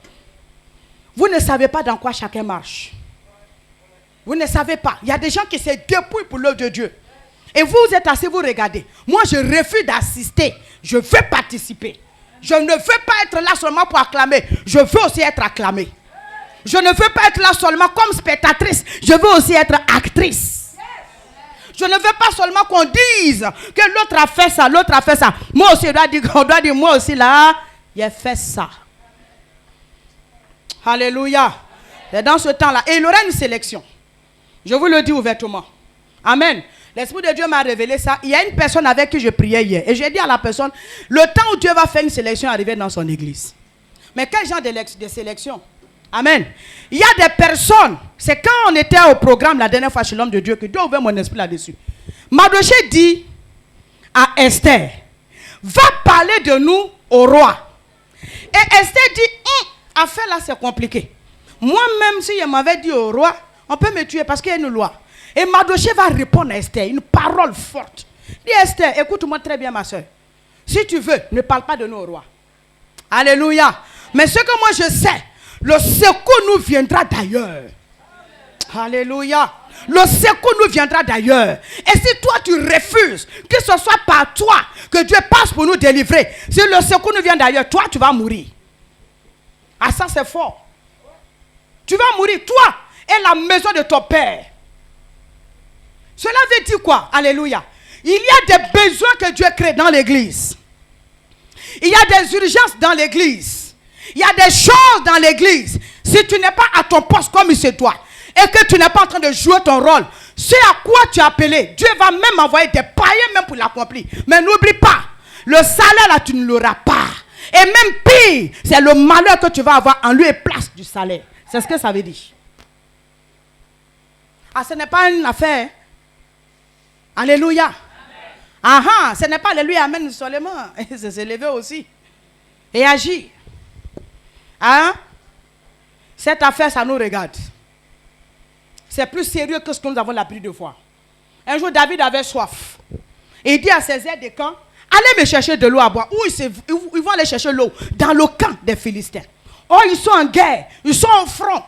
Vous ne savez pas dans quoi chacun marche. Vous ne savez pas. Il y a des gens qui se dépouillent pour l'œuvre de Dieu. Et vous êtes assis, vous regardez. Moi, je refuse d'assister. Je veux participer. Je ne veux pas être là seulement pour acclamer. Je veux aussi être acclamé. Je ne veux pas être là seulement comme spectatrice. Je veux aussi être actrice. Je ne veux pas seulement qu'on dise que l'autre a fait ça, l'autre a fait ça. Moi aussi, on doit dire moi aussi là, j'ai fait ça. Alléluia. Et dans ce temps-là, et il y aura une sélection. Je vous le dis ouvertement. Amen. L'Esprit de Dieu m'a révélé ça. Il y a une personne avec qui je priais hier. Et j'ai dit à la personne, le temps où Dieu va faire une sélection arriver dans son église. Mais quel genre de sélection? Amen. Il y a des personnes, c'est quand on était au programme la dernière fois chez l'homme de Dieu que Dieu a ouvert mon esprit là-dessus. Mardochée dit à Esther, va parler de nous au roi. Et Esther dit, affaire là c'est compliqué. Moi-même si je m'avais dit au roi, on peut me tuer parce qu'il y a une loi. Et Mardochée va répondre à Esther, une parole forte. Dis Esther, écoute-moi très bien ma soeur. Si tu veux, ne parle pas de nous au roi. Alléluia. Mais ce que moi je sais, le secours nous viendra d'ailleurs. Alléluia. Le secours nous viendra d'ailleurs. Et si toi tu refuses que ce soit par toi que Dieu passe pour nous délivrer, si le secours nous vient d'ailleurs, toi tu vas mourir. Ah ça c'est fort. Tu vas mourir, toi et la maison de ton père. Cela veut dire quoi? Alléluia. Il y a des besoins que Dieu crée dans l'église. Il y a des urgences dans l'église. Il y a des choses dans l'église. Si tu n'es pas à ton poste comme il se doit, et que tu n'es pas en train de jouer ton rôle, c'est à quoi tu es appelé. Dieu va même envoyer des païens même pour l'accomplir. Mais n'oublie pas, le salaire là tu ne l'auras pas. Et même pire, c'est le malheur que tu vas avoir en lieu et place du salaire. C'est ce que ça veut dire. Ah, ce n'est pas une affaire. Alléluia. Ah ah, ce n'est pas alléluia, amen seulement. C'est se lever aussi. Et agir. Hein? Cette affaire, ça nous regarde. C'est plus sérieux que ce que nous avons l'habitude de voir. Un jour, David avait soif. Et il dit à ses aides de camp, allez me chercher de l'eau à boire. Où ils vont aller chercher l'eau? Dans le camp des Philistins. Oh, ils sont en guerre. Ils sont au front.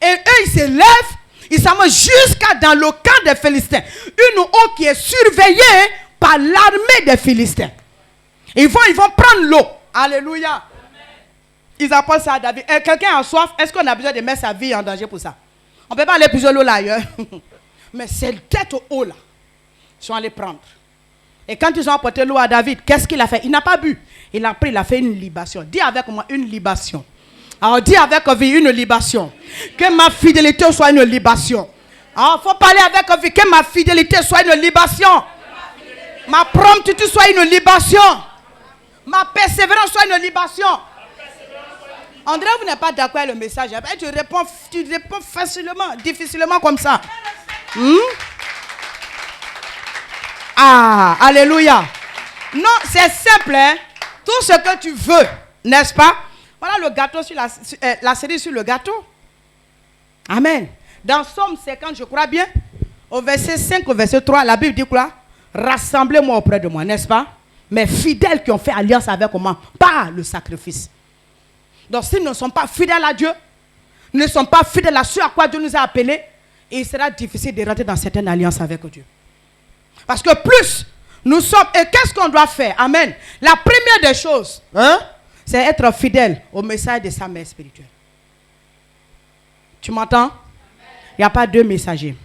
Et eux, ils se lèvent. Ils s'en vont jusqu'à dans le camp des Philistins. Une eau qui est surveillée par l'armée des Philistins. Ils vont prendre l'eau. Alléluia. Amen. Ils apportent ça à David. Quelqu'un a soif. Est-ce qu'on a besoin de mettre sa vie en danger pour ça? On ne peut pas aller puiser l'eau là ailleurs. Mais c'est tête eau là. Ils sont allés prendre. Et quand ils ont apporté l'eau à David, qu'est-ce qu'il a fait? Il n'a pas bu. Il a pris, il a fait une libation. Dis avec moi, une libation. Alors dis avec vie, une libation. Que ma fidélité soit une libation. Alors il faut parler avec vie, que ma fidélité soit une libation. Ma promptitude soit une libation. Ma persévérance soit une libation. André, vous n'êtes pas d'accord avec le message. Tu réponds facilement, difficilement comme ça. Ah, alléluia. Non, c'est simple. Hein? Tout ce que tu veux, n'est-ce pas? Voilà le gâteau sur la série sur le gâteau. Amen. Dans Somme 50, je crois bien, au verset 5, au verset 3, la Bible dit quoi? Rassemblez-moi auprès de moi, n'est-ce pas? Mais fidèles qui ont fait alliance avec moi, par le sacrifice. Donc, s'ils ne sont pas fidèles à Dieu, ne sont pas fidèles à ce à quoi Dieu nous a appelés, il sera difficile de rentrer dans certaines alliances avec Dieu. Parce que plus nous sommes, et qu'est-ce qu'on doit faire? Amen. La première des choses, c'est être fidèle au message de sa mère spirituelle. Tu m'entends? Il n'y a pas deux messagers.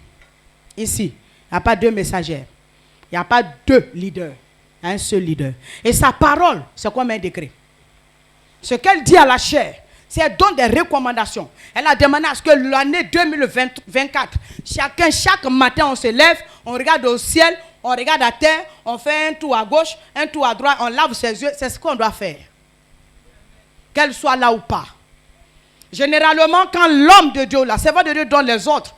Ici, il n'y a pas deux messagères. Il n'y a pas deux leaders. Il y a un seul leader. Et sa parole, c'est comme un décret. Ce qu'elle dit à la chair, c'est qu'elle donne des recommandations. Elle a demandé à ce que l'année 2024, chaque matin, on se lève, on regarde au ciel, on regarde à terre, on fait un tour à gauche, un tour à droite, on lave ses yeux. C'est ce qu'on doit faire. Qu'elle soit là ou pas. Généralement, quand l'homme de Dieu, la servante de Dieu donne les autres,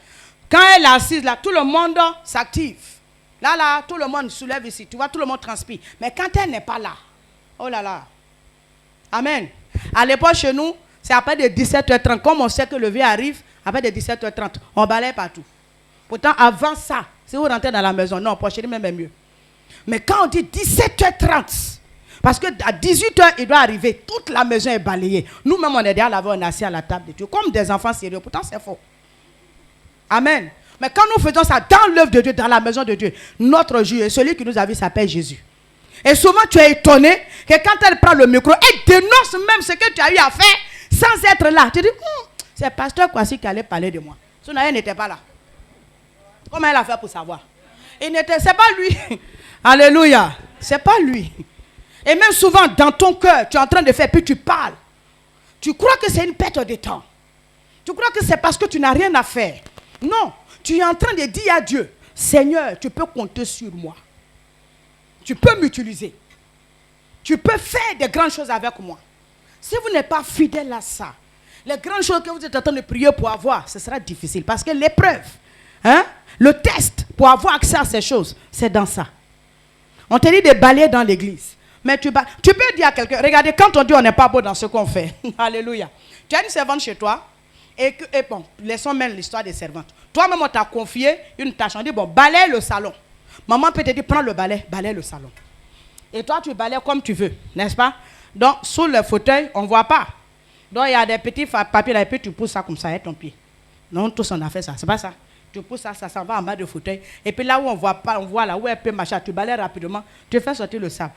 quand elle est assise là, tout le monde s'active. Là, tout le monde soulève ici. Tu vois, tout le monde transpire. Mais quand elle n'est pas là, oh là là. Amen. À l'époque, chez nous, c'est après de 17h30. Comme on sait que le vieux arrive, après de 17h30, on balaye partout. Pourtant, avant ça, si vous rentrez dans la maison, non, pour chez nous, même mieux. Mais quand on dit 17h30, parce qu'à 18h, il doit arriver, toute la maison est balayée. Nous-mêmes, on est derrière là-bas, on est assis à la table de Dieu, comme des enfants sérieux. Pourtant, c'est faux. Amen. Mais quand nous faisons ça dans l'œuvre de Dieu, dans la maison de Dieu, notre Dieu, celui qui nous a vu s'appelle Jésus. Et souvent, tu es étonné que quand elle prend le micro, elle dénonce même ce que tu as eu à faire sans être là. Tu dis, c'est pasteur Kwasi qui allait parler de moi. Sinon, elle n'était pas là. Comment elle a fait pour savoir? C'est pas lui. Alléluia. C'est pas lui. Et même souvent, dans ton cœur, tu es en train de faire, puis tu parles. Tu crois que c'est une perte de temps. Tu crois que c'est parce que tu n'as rien à faire. Non. Tu es en train de dire à Dieu, Seigneur, tu peux compter sur moi. Tu peux m'utiliser. Tu peux faire des grandes choses avec moi. Si vous n'êtes pas fidèle à ça, les grandes choses que vous êtes en train de prier pour avoir, ce sera difficile. Parce que l'épreuve, le test pour avoir accès à ces choses, c'est dans ça. On te dit de balayer dans l'église. Mais tu peux dire à quelqu'un, regardez, quand on dit on n'est pas beau dans ce qu'on fait, alléluia. Tu as une servante chez toi, et bon, laissons même l'histoire des servantes. Toi-même, on t'a confié une tâche. On dit, bon, balaye le salon. Maman peut te dire, prends le balai, balaye le salon. Et toi, tu balayes comme tu veux, n'est-ce pas? Donc, sous le fauteuil, on ne voit pas. Donc, il y a des petits papiers là, et puis tu pousses ça comme ça, et ton pied. Non, tous on a fait ça, c'est pas ça. Tu pousses ça, ça s'en va en bas du fauteuil. Et puis là où on voit pas, on voit là où elle peut marcher, tu balayes rapidement, tu fais sortir le sable.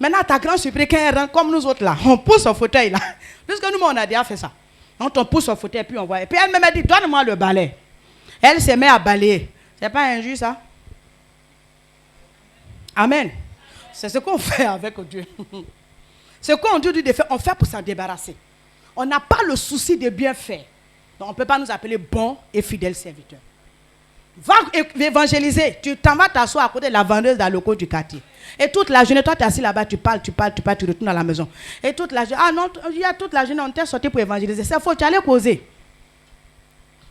Maintenant, ta grande surprise, quand elle rentre comme nous autres là, on pousse au fauteuil là. Puisque nous, on a déjà fait ça. Donc, on pousse au fauteuil, puis on voit. Et puis elle me dit, donne-moi le balai. Elle se met à balayer. C'est pas injuste ça? Amen. C'est ce qu'on fait avec Dieu. Ce qu'on dit de faire, on fait pour s'en débarrasser. On n'a pas le souci de bien faire. Donc, on ne peut pas nous appeler bons et fidèles serviteurs. Va évangéliser. Tu t'en vas t'asseoir à côté de la vendeuse dans le coin du quartier. Et toute la journée, toi tu es assis là-bas, tu parles, tu retournes à la maison. Et toute la journée, ah non, il y a toute la journée, on t'est sorti pour évangéliser. C'est faux, tu allais causer.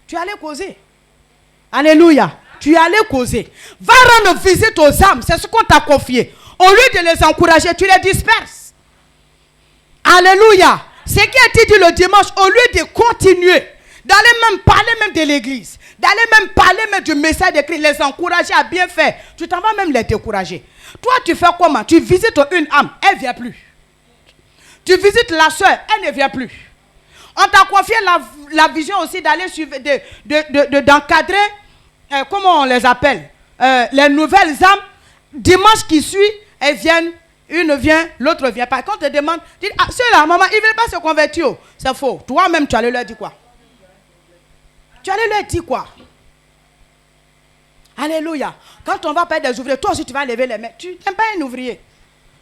Tu allais causer. Alléluia. Tu allais causer. Va rendre visite aux âmes, c'est ce qu'on t'a confié. Au lieu de les encourager, tu les disperses. Alléluia. Ce qui a été dit le dimanche, au lieu de continuer, d'aller même parler même de l'église, d'aller même parler même du message de Christ, les encourager à bien faire, tu t'en vas même les décourager. Toi, tu fais comment? Tu visites une âme, elle ne vient plus. Tu visites la soeur, elle ne vient plus. On t'a confié la vision aussi d'aller suivre, d'encadrer, comment on les appelle, les nouvelles âmes. Dimanche qui suit, elles viennent, une vient, l'autre vient pas. Quand on te demande, tu dis, ah, ceux-là, maman, ils ne veulent pas se convertir. C'est faux. Toi-même, tu allais leur dire quoi? Tu allais leur dire quoi? Alléluia. Quand on va parler des ouvriers, toi aussi tu vas lever les mains. Tu n'aimes pas un ouvrier.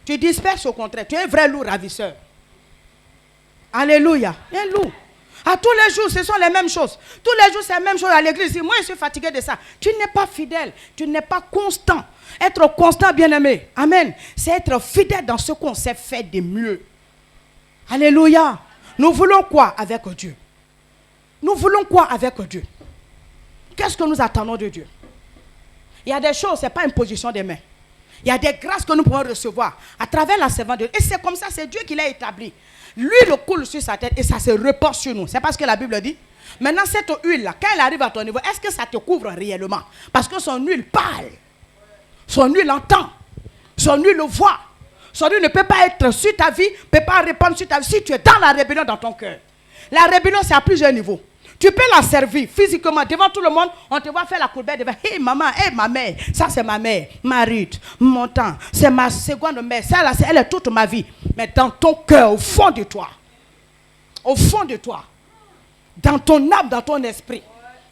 Tu disperses au contraire. Tu es un vrai loup ravisseur. Alléluia. Un loup. À tous les jours, ce sont les mêmes choses. Tous les jours, c'est la même chose à l'église. Moi, je suis fatigué de ça. Tu n'es pas fidèle. Tu n'es pas constant. Être constant, bien-aimé. Amen. C'est être fidèle dans ce qu'on sait faire de mieux. Alléluia. Nous voulons quoi avec Dieu? Nous voulons quoi avec Dieu? Qu'est-ce que nous attendons de Dieu? Il y a des choses, ce n'est pas une position des mains. Il y a des grâces que nous pouvons recevoir à travers la servante de Dieu. Et c'est comme ça, c'est Dieu qui l'a établi. L'huile coule sur sa tête et ça se répand sur nous. C'est parce que la Bible dit. Maintenant, cette huile-là, quand elle arrive à ton niveau, est-ce que ça te couvre réellement? Parce que son huile parle. Son huile entend. Son huile voit. Son huile ne peut pas être sur ta vie, ne peut pas répandre sur ta vie si tu es dans la rébellion dans ton cœur. La rébellion, c'est à plusieurs niveaux. Tu peux la servir physiquement devant tout le monde. On te voit faire la courbette devant. Hé maman, hé ma mère. Ça c'est ma mère, ma Ruth, mon temps. C'est ma seconde mère. Ça là, elle est toute ma vie. Mais dans ton cœur, au fond de toi, dans ton âme, dans ton esprit,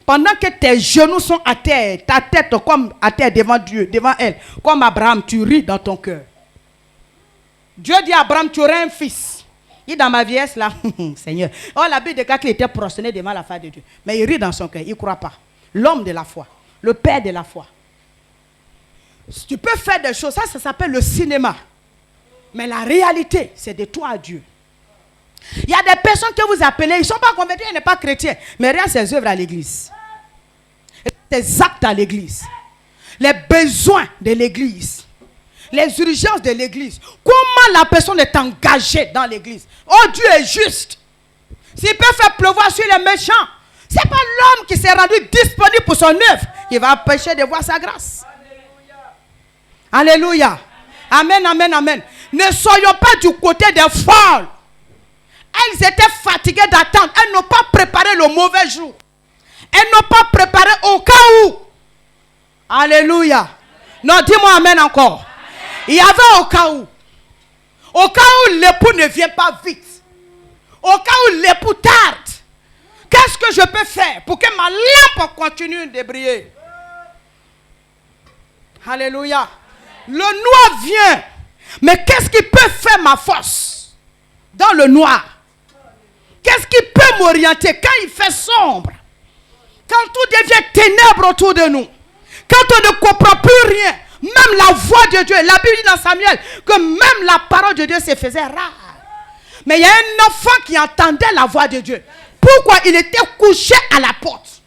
pendant que tes genoux sont à terre, ta tête comme à terre devant Dieu, devant elle, comme Abraham, tu ris dans ton cœur. Dieu dit à Abraham, tu aurais un fils. Il dans ma vieillesse là, Seigneur. Oh, la Bible déclare qu'il était prosterné devant la face de Dieu. Mais il rit dans son cœur, il ne croit pas. L'homme de la foi, le père de la foi. Tu peux faire des choses, ça s'appelle le cinéma. Mais la réalité, c'est de toi à Dieu. Il y a des personnes que vous appelez, ils ne sont pas convertis, ils ne sont pas chrétiens. Mais regarde ses œuvres à l'église. Ses actes à l'église. Les besoins de l'église. Les urgences de l'église. Comment la personne est engagée dans l'église? Oh, Dieu est juste. S'il peut faire pleuvoir sur les méchants, ce n'est pas l'homme qui s'est rendu disponible pour son œuvre. Il va empêcher de voir sa grâce. Alléluia. Amen, amen, amen. Ne soyons pas du côté des folles. Elles étaient fatiguées d'attendre. Elles n'ont pas préparé le mauvais jour. Elles n'ont pas préparé au cas où. Alléluia. Non, dis-moi amen encore. Il y avait au cas où. Au cas où l'époux ne vient pas vite. Au cas où l'époux tarde. Qu'est-ce que je peux faire pour que ma lampe continue de briller? Alléluia. Le noir vient. Mais qu'est-ce qui peut faire ma force dans le noir? Qu'est-ce qui peut m'orienter quand il fait sombre? Quand tout devient ténèbres autour de nous? Quand on ne comprend plus rien? Même la voix de Dieu, la Bible dit dans Samuel que même la parole de Dieu se faisait rare. Mais il y a un enfant qui entendait la voix de Dieu. Pourquoi? Il était couché à la porte.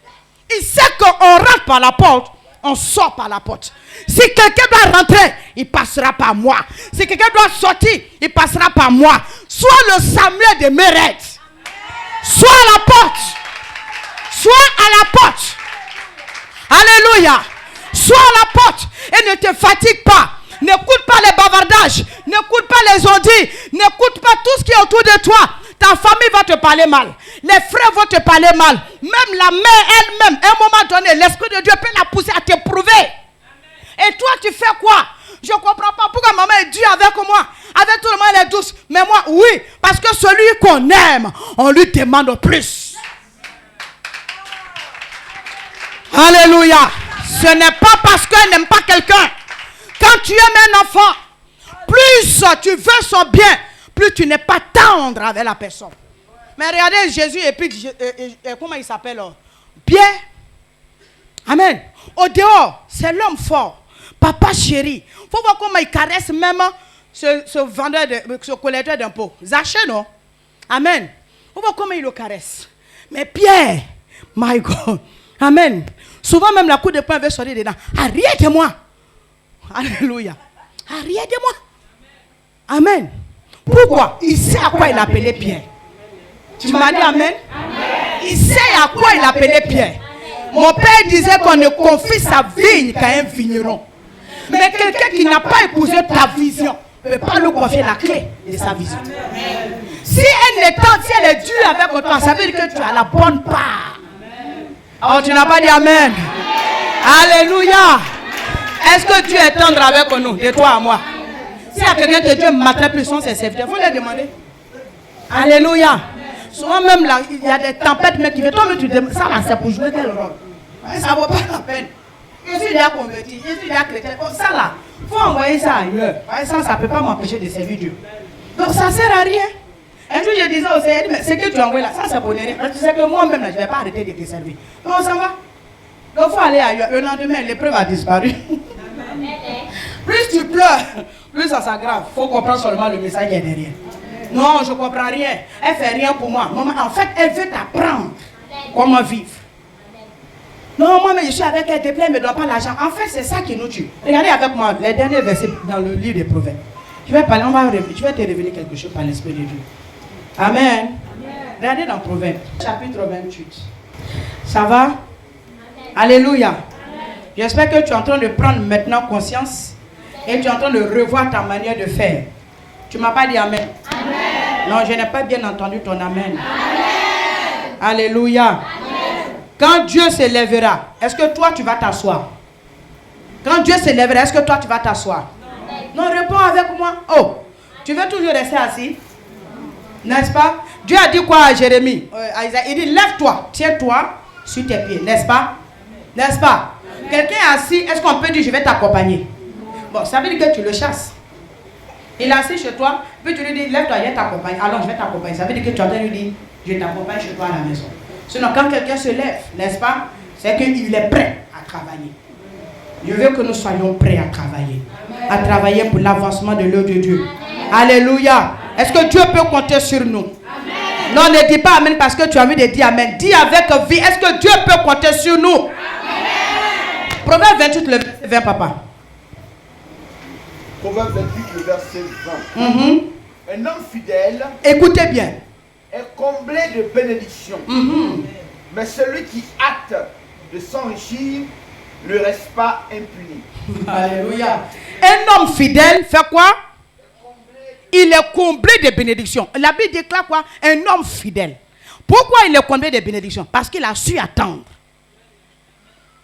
Il sait qu'on rentre par la porte, on sort par la porte. Si quelqu'un doit rentrer, il passera par moi. Si quelqu'un doit sortir, il passera par moi. Soit le Samuel de Méred, soit à la porte, soit à la porte. Alléluia. Sois à la porte et ne te fatigue pas. N'écoute pas les bavardages. N'écoute pas les ondits. N'écoute pas tout ce qui est autour de toi. Ta famille va te parler mal. Les frères vont te parler mal. Même la mère elle-même, à un moment donné, l'Esprit de Dieu peut la pousser à t'éprouver. Et toi, tu fais quoi? Je ne comprends pas pourquoi maman est dure avec moi. Avec tout le monde, elle est douce. Mais moi, oui. Parce que celui qu'on aime, on lui demande plus. Alléluia. Ce n'est pas parce qu'elle n'aime pas quelqu'un. Quand tu aimes un enfant, plus tu veux son bien, plus tu n'es pas tendre avec la personne. Mais regardez Jésus et puis, comment il s'appelle? Pierre. Amen. Au dehors, c'est l'homme fort. Papa chéri. Il faut voir comment il caresse même ce vendeur, ce collecteur d'impôts. Zaché, non? Amen. Il faut voir comment il le caresse. Mais Pierre, my God. Amen. Souvent même la coup de poing veut sortir dedans. Arrête-moi. Alléluia. Arrête-moi. Amen. Pourquoi? Il sait à quoi il appelait Pierre. Tu m'as dit amen? Il sait à quoi il appelait Pierre. Mon père disait qu'on ne confie sa vigne qu'à un vigneron. Mais quelqu'un qui n'a pas épousé ta vision ne peut pas lui confier la clé de sa vision. Si elle est tente, si elle est dure avec toi, ça veut dire que tu as la bonne part. Oh, tu n'as pas dit amen. Alléluia. Est-ce que Dieu est tendre avec nous, de toi à moi? Si y a quelqu'un que Dieu m'attrape plus son ses serviteurs, il faut lui demander. Alléluia. Souvent même là, il y a des tempêtes, mais qui veulent toi, mais tu demandes ça là, c'est pour jouer quel rôle? Ça ne vaut pas la peine. Je suis déjà converti, je suis déjà chrétien. Ça là, il faut envoyer ça ailleurs. Ça ne peut pas m'empêcher de servir Dieu. Donc ça ne sert à rien. Un jour je disais au Seigneur, mais ce que tu envoies là, ça c'est pour rien. Tu sais que moi-même, je ne vais pas arrêter de te servir. Donc ça va. Donc il faut aller ailleurs. Le lendemain, l'épreuve a disparu. Plus tu pleures, plus ça s'aggrave. Il faut comprendre seulement le message qui est derrière. Non, je ne comprends rien. Elle ne fait rien pour moi. Maman, en fait, elle veut t'apprendre comment vivre. Non, moi, mais je suis avec elle depuis, elle ne me donne pas l'argent. En fait, c'est ça qui nous tue. Regardez avec moi les derniers versets dans le livre des Proverbes. Je vais parler, je vais te révéler quelque chose par l'Esprit de Dieu. Amen. Regardez dans Proverbes, chapitre 28. Ça va? Amen. Alléluia. J'espère que tu es en train de prendre maintenant conscience et tu es en train de revoir ta manière de faire. Tu ne m'as pas dit amen. Amen. Non, je n'ai pas bien entendu ton amen. Amen. Alléluia. Amen. Quand Dieu se lèvera, est-ce que toi tu vas t'asseoir? Quand Dieu se lèvera, est-ce que toi tu vas t'asseoir? Non, réponds avec moi. Oh, tu veux toujours rester assis? N'est-ce pas? Dieu a dit quoi à Jérémie? Il dit lève-toi, tiens-toi sur tes pieds, n'est-ce pas? N'est-ce pas? Quelqu'un est assis, est-ce qu'on peut dire je vais t'accompagner? Bon, ça veut dire que tu le chasses. Il est assis chez toi, puis tu lui dis lève-toi, je vais t'accompagner. Alors je vais t'accompagner. Ça veut dire que tu es en train de lui dire je t'accompagne chez toi à la maison. Sinon, quand quelqu'un se lève, n'est-ce pas? C'est qu'il est prêt à travailler. Je veux que nous soyons prêts à travailler. À travailler pour l'avancement de l'œuvre de Dieu. Alléluia. Est-ce que Dieu peut compter sur nous? Amen. Non, ne dis pas amen parce que tu as envie de dire amen. Dis avec vie, est-ce que Dieu peut compter sur nous? Amen. Proverbe 28, le verset 20, papa. Proverbe 28, le verset 20. Un homme fidèle, écoutez bien, est comblé de bénédictions. Mais celui qui hâte de s'enrichir ne reste pas impuni. Alléluia. Un homme fidèle fait quoi? Il est comblé de bénédictions. La Bible déclare quoi? Un homme fidèle. Pourquoi il est comblé de bénédictions? Parce qu'il a su attendre.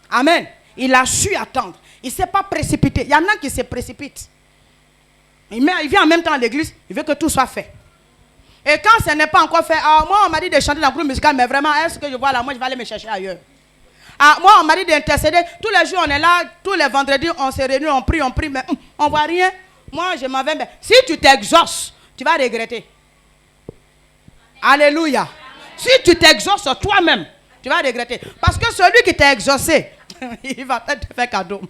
Amen. Il a su attendre. Il ne s'est pas précipité. Il y en a qui se précipitent. Il vient en même temps à l'église, il veut que tout soit fait. Et quand ce n'est pas encore fait, moi on m'a dit de chanter dans le groupe musical, mais vraiment, est-ce que je vois là, moi je vais aller me chercher ailleurs. Moi on m'a dit d'intercéder, tous les jours on est là, tous les vendredis on se réunit, on prie, mais on ne voit rien. Moi je m'en vais. Si tu t'exauces, tu vas regretter. Alléluia. Si tu t'exauces toi-même, tu vas regretter. Parce que celui qui t'a exaucé, il va peut-être te faire cadeau.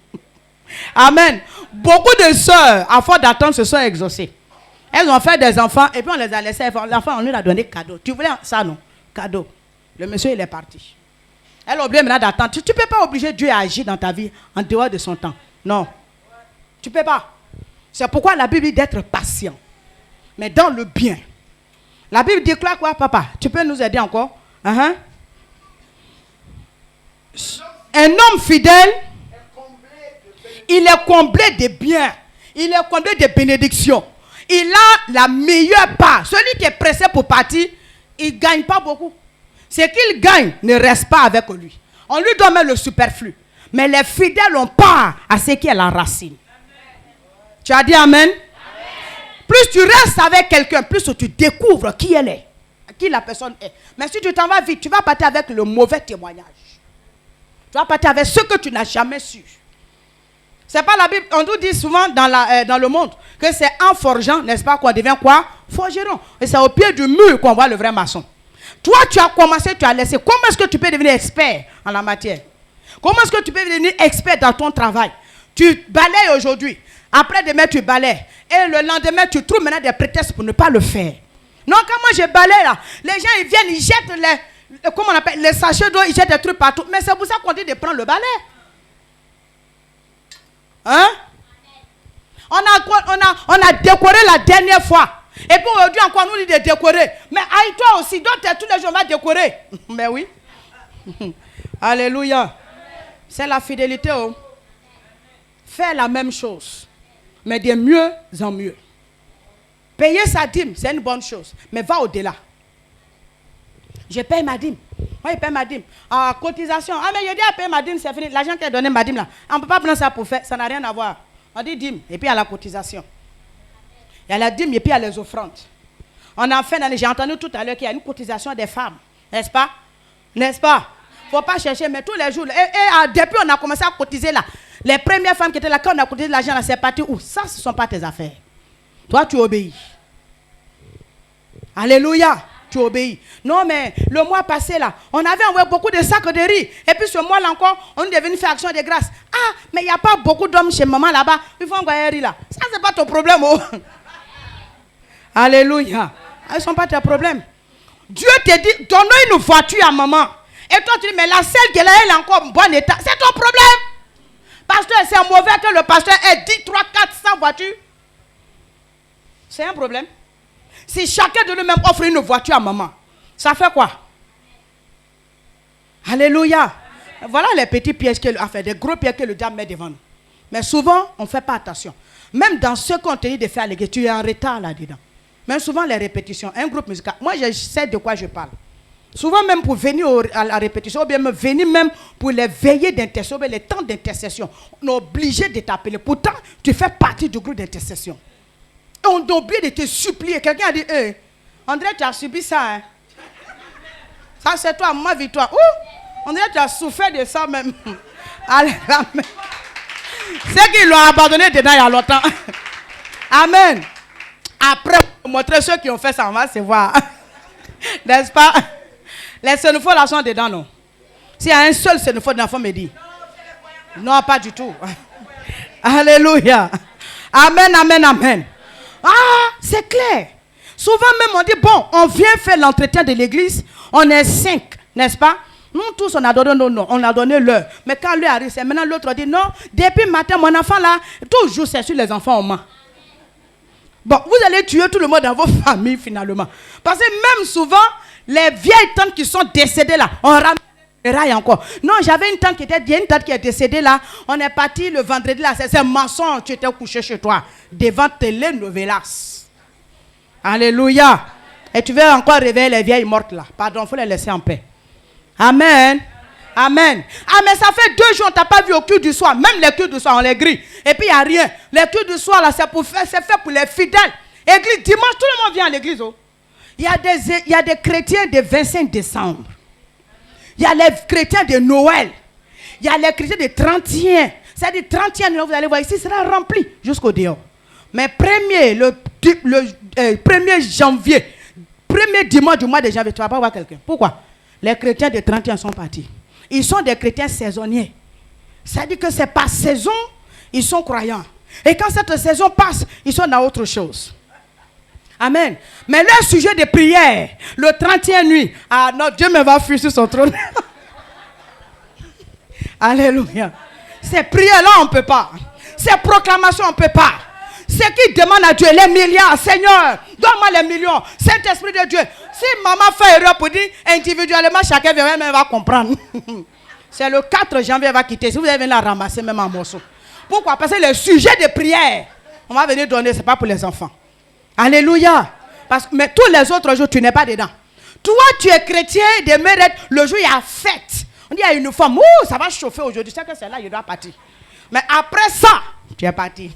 Amen. Beaucoup de sœurs, à force d'attendre, se sont exaucées. Elles ont fait des enfants et puis on les a laissés. L'enfant, on lui a donné cadeau. Tu voulais ça, non? Cadeau. Le monsieur, il est parti. Elle a oublié maintenant d'attendre. Tu ne peux pas obliger Dieu à agir dans ta vie en dehors de son temps. Non. Tu ne peux pas. C'est pourquoi la Bible dit d'être patient. Mais dans le bien. La Bible déclare quoi, papa? Tu peux nous aider encore? Un homme fidèle il est comblé de biens. Il est comblé de bénédictions. Il a la meilleure part. Celui qui est pressé pour partir, il ne gagne pas beaucoup. Ce qu'il gagne ne reste pas avec lui. On lui donne même le superflu. Mais les fidèles ont part à ce qui est la racine. Amen. Tu as dit amen? Amen. Plus tu restes avec quelqu'un, plus tu découvres qui elle est, qui la personne est. Mais si tu t'en vas vite, tu vas partir avec le mauvais témoignage. Tu vas partir avec ce que tu n'as jamais su. C'est pas la Bible, on nous dit souvent dans le monde que c'est en forgeant, n'est-ce pas, qu'on devient quoi? Forgeron. Et c'est au pied du mur qu'on voit le vrai maçon. Toi, tu as commencé, tu as laissé. Comment est-ce que tu peux devenir expert en la matière? Comment est-ce que tu peux devenir expert dans ton travail? Tu balayes aujourd'hui. Après demain, tu balayes. Et le lendemain, tu trouves maintenant des prétextes pour ne pas le faire. Non, quand moi je balaye là, les gens ils viennent, ils jettent comment on appelle, les sachets d'eau, ils jettent des trucs partout. Mais c'est pour ça qu'on dit de prendre le balai. Hein? On a décoré la dernière fois. Et puis aujourd'hui encore, on nous dit de décorer. Mais aïe, toi aussi, d'autres, tous les jours, on va décorer. Mais oui. Alléluia. C'est la fidélité. Oh. Faire la même chose. Mais de mieux en mieux. Payer sa dîme, c'est une bonne chose. Mais va au-delà. Je paye ma dîme. Moi, je paye ma dîme. Ah, cotisation. Ah, mais je dis à payer ma dîme, c'est fini. L'argent qui a donné ma dîme là. On ne peut pas prendre ça pour faire. Ça n'a rien à voir. On dit dîme. Et puis il y a la cotisation. Il y a la dîme et puis il y a les offrandes. On a fait, j'ai entendu tout à l'heure qu'il y a une cotisation des femmes. N'est-ce pas? N'est-ce pas? Il ne faut pas chercher, mais tous les jours. Et depuis on a commencé à cotiser là. Les premières femmes qui étaient là, quand on a cotisé l'argent là, c'est parti où? Ça, ce ne sont pas tes affaires. Toi, tu obéis. Alléluia. Tu obéis. Non, mais le mois passé là, on avait envoyé beaucoup de sacs de riz. Et puis ce mois là encore, on est venu faire action de grâce. Ah, mais il n'y a pas beaucoup d'hommes chez maman là-bas. Il faut envoyer un riz là. Ça, c'est pas ton problème. Oh. Alléluia. Ce ne sont pas tes problèmes. Dieu te dit, donne-nous une voiture à maman. Et toi, tu dis, mais la selle qu'elle a, elle est encore en bon état. C'est ton problème. Pasteur, c'est mauvais que le pasteur ait 10, 3, 400 voitures. C'est un problème. Si chacun de nous-mêmes offre une voiture à maman, ça fait quoi? Alléluia. Voilà les petits pièges, des gros pièges que le diable met devant nous. Mais souvent, on ne fait pas attention. Même dans ce qu'on te dit de faire à l'église, tu es en retard là-dedans. Même souvent, les répétitions, un groupe musical. Moi, je sais de quoi je parle. Souvent, même pour venir à la répétition, ou bien venir même pour les veillées d'intercession, les temps d'intercession, on est obligé de t'appeler. Pourtant, tu fais partie du groupe d'intercession. Et on est obligé de te supplier. Quelqu'un a dit, hey, André, tu as subi ça. Hein? Ça, c'est toi, ma victoire. Ouh, André, tu as souffert de ça même. Allez, amen. C'est qu'ils l'ont abandonné dedans il y a longtemps. Amen. Après, montrer ceux qui ont fait ça, on va se voir. N'est-ce pas? Les sénéphos là sont dedans, non? S'il y a un seul sénéphos dans la famille, me dit. Non, pas du tout. Alléluia. Amen, amen, amen. Ah, c'est clair. Souvent même on dit, bon, on vient faire l'entretien de l'église, on est 5, n'est-ce pas? Nous tous, on a donné nos noms, on a donné l'heure. Mais quand l'heure arrive, c'est maintenant l'autre dit, non, depuis matin, mon enfant là, toujours c'est sur les enfants au moins. Bon, vous allez tuer tout le monde dans vos familles finalement. Parce que même souvent, les vieilles tantes qui sont décédées là, on ramène les rails encore. Non, j'avais une tante qui est décédée là, on est parti le vendredi là, c'est un mensonge, tu étais couché chez toi, devant telenovelas. Alléluia. Et tu veux encore réveiller les vieilles mortes là. Pardon, il faut les laisser en paix. Amen. Amen. Ah, mais ça fait 2 jours, tu n'as pas vu au culte du soir. Même les cultes du soir, on les grille. Et puis, il n'y a rien. Les cultes du soir, là, c'est fait pour les fidèles. Église, dimanche, tout le monde vient à l'église. Oh. Il y a des chrétiens de 25 décembre. Il y a les chrétiens de Noël. Il y a les chrétiens de 31. C'est-à-dire 31, vous allez voir ici, sera rempli jusqu'au dehors. Mais le 1er janvier, premier dimanche du mois de janvier, tu ne vas pas voir quelqu'un. Pourquoi? Les chrétiens de 31 sont partis. Ils sont des chrétiens saisonniers. C'est-à-dire que c'est par saison, ils sont croyants. Et quand cette saison passe, ils sont dans autre chose. Amen. Mais leur sujet de prière, le 31 nuit, ah non, Dieu me va fuir sur son trône. Alléluia. Ces prières-là, on ne peut pas. Ces proclamations, on ne peut pas. Ce qui demande à Dieu, les milliards, Seigneur, donne-moi les millions. Saint-Esprit de Dieu. Si maman fait erreur pour dire individuellement, chacun va comprendre. C'est le 4 janvier, elle va quitter. Si vous allez venir la ramasser, même en morceaux. Pourquoi? Parce que les sujets de prière, on va venir donner, ce n'est pas pour les enfants. Alléluia. Mais tous les autres jours, tu n'es pas dedans. Toi, tu es chrétien, demeurer le jour, il y a fête. On dit, il y a une femme, ça va chauffer aujourd'hui. Je sais que c'est là, je dois partir. Mais après ça, tu es parti.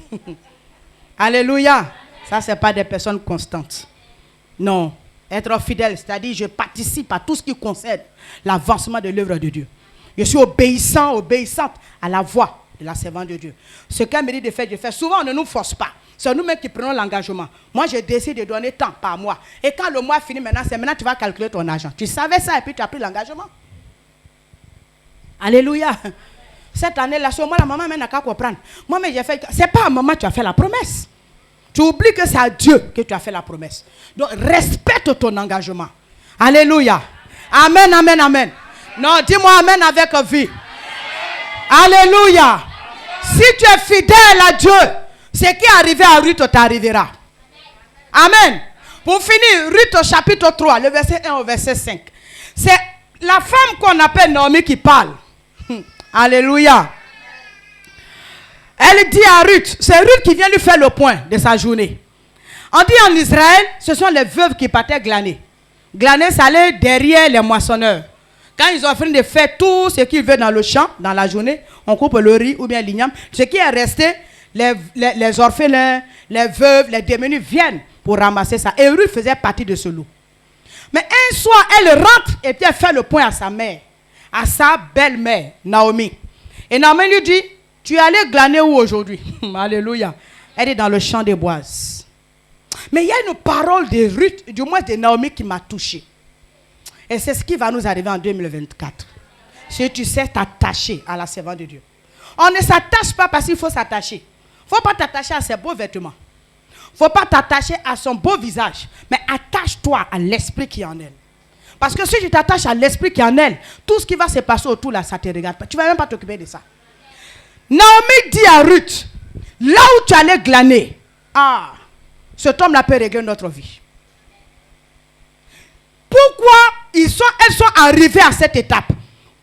Alléluia. Ça, ce n'est pas des personnes constantes. Non. Être fidèle, c'est-à-dire, je participe à tout ce qui concerne l'avancement de l'œuvre de Dieu. Je suis obéissante à la voix de la servante de Dieu. Ce qu'elle me dit de faire, je fais. Souvent, on ne nous force pas. C'est nous-mêmes qui prenons l'engagement. Moi, je décide de donner tant par mois. Et quand le mois finit maintenant, c'est maintenant que tu vas calculer ton argent. Tu savais ça et puis tu as pris l'engagement. Alléluia. Cette année-là, sur moi, la maman n'a qu'à comprendre. Moi, mais j'ai fait. C'est pas à maman que tu as fait la promesse. Tu oublies que c'est à Dieu que tu as fait la promesse. Donc, respecte ton engagement. Alléluia. Amen, amen, amen. Non, dis-moi amen avec vie. Alléluia. Si tu es fidèle à Dieu, ce qui est arrivé à Ruth t'arrivera. Amen. Pour finir, Ruth au chapitre 3, le verset 1 au verset 5. C'est la femme qu'on appelle Naomi qui parle. Alléluia. Elle dit à Ruth, c'est Ruth qui vient lui faire le point de sa journée. On dit en Israël, ce sont les veuves qui partaient glaner. Glaner, ça allait derrière les moissonneurs. Quand ils ont fini de faire tout ce qu'ils veulent dans le champ, dans la journée, on coupe le riz ou bien l'igname. Ce qui est resté, les orphelins, les veuves, les démunis viennent pour ramasser ça. Et Ruth faisait partie de ce lot. Mais un soir, elle rentre et puis elle fait le point à sa mère, à sa belle-mère, Naomi. Et Naomi lui dit, tu es allé glaner où aujourd'hui? Alléluia. Elle est dans le champ des boises. Mais il y a une parole de Ruth, du moins de Naomi, qui m'a touché. Et c'est ce qui va nous arriver en 2024. Si tu sais t'attacher à la servante de Dieu. On ne s'attache pas parce qu'il faut s'attacher. Il ne faut pas t'attacher à ses beaux vêtements. Il ne faut pas t'attacher à son beau visage. Mais attache-toi à l'esprit qui est en elle. Parce que si tu t'attaches à l'esprit qui est en elle, tout ce qui va se passer autour là, ça ne te regarde pas. Tu ne vas même pas t'occuper de ça. Naomi dit à Ruth, là où tu allais glaner, cet homme-là peut régler notre vie. Pourquoi elles sont arrivées à cette étape?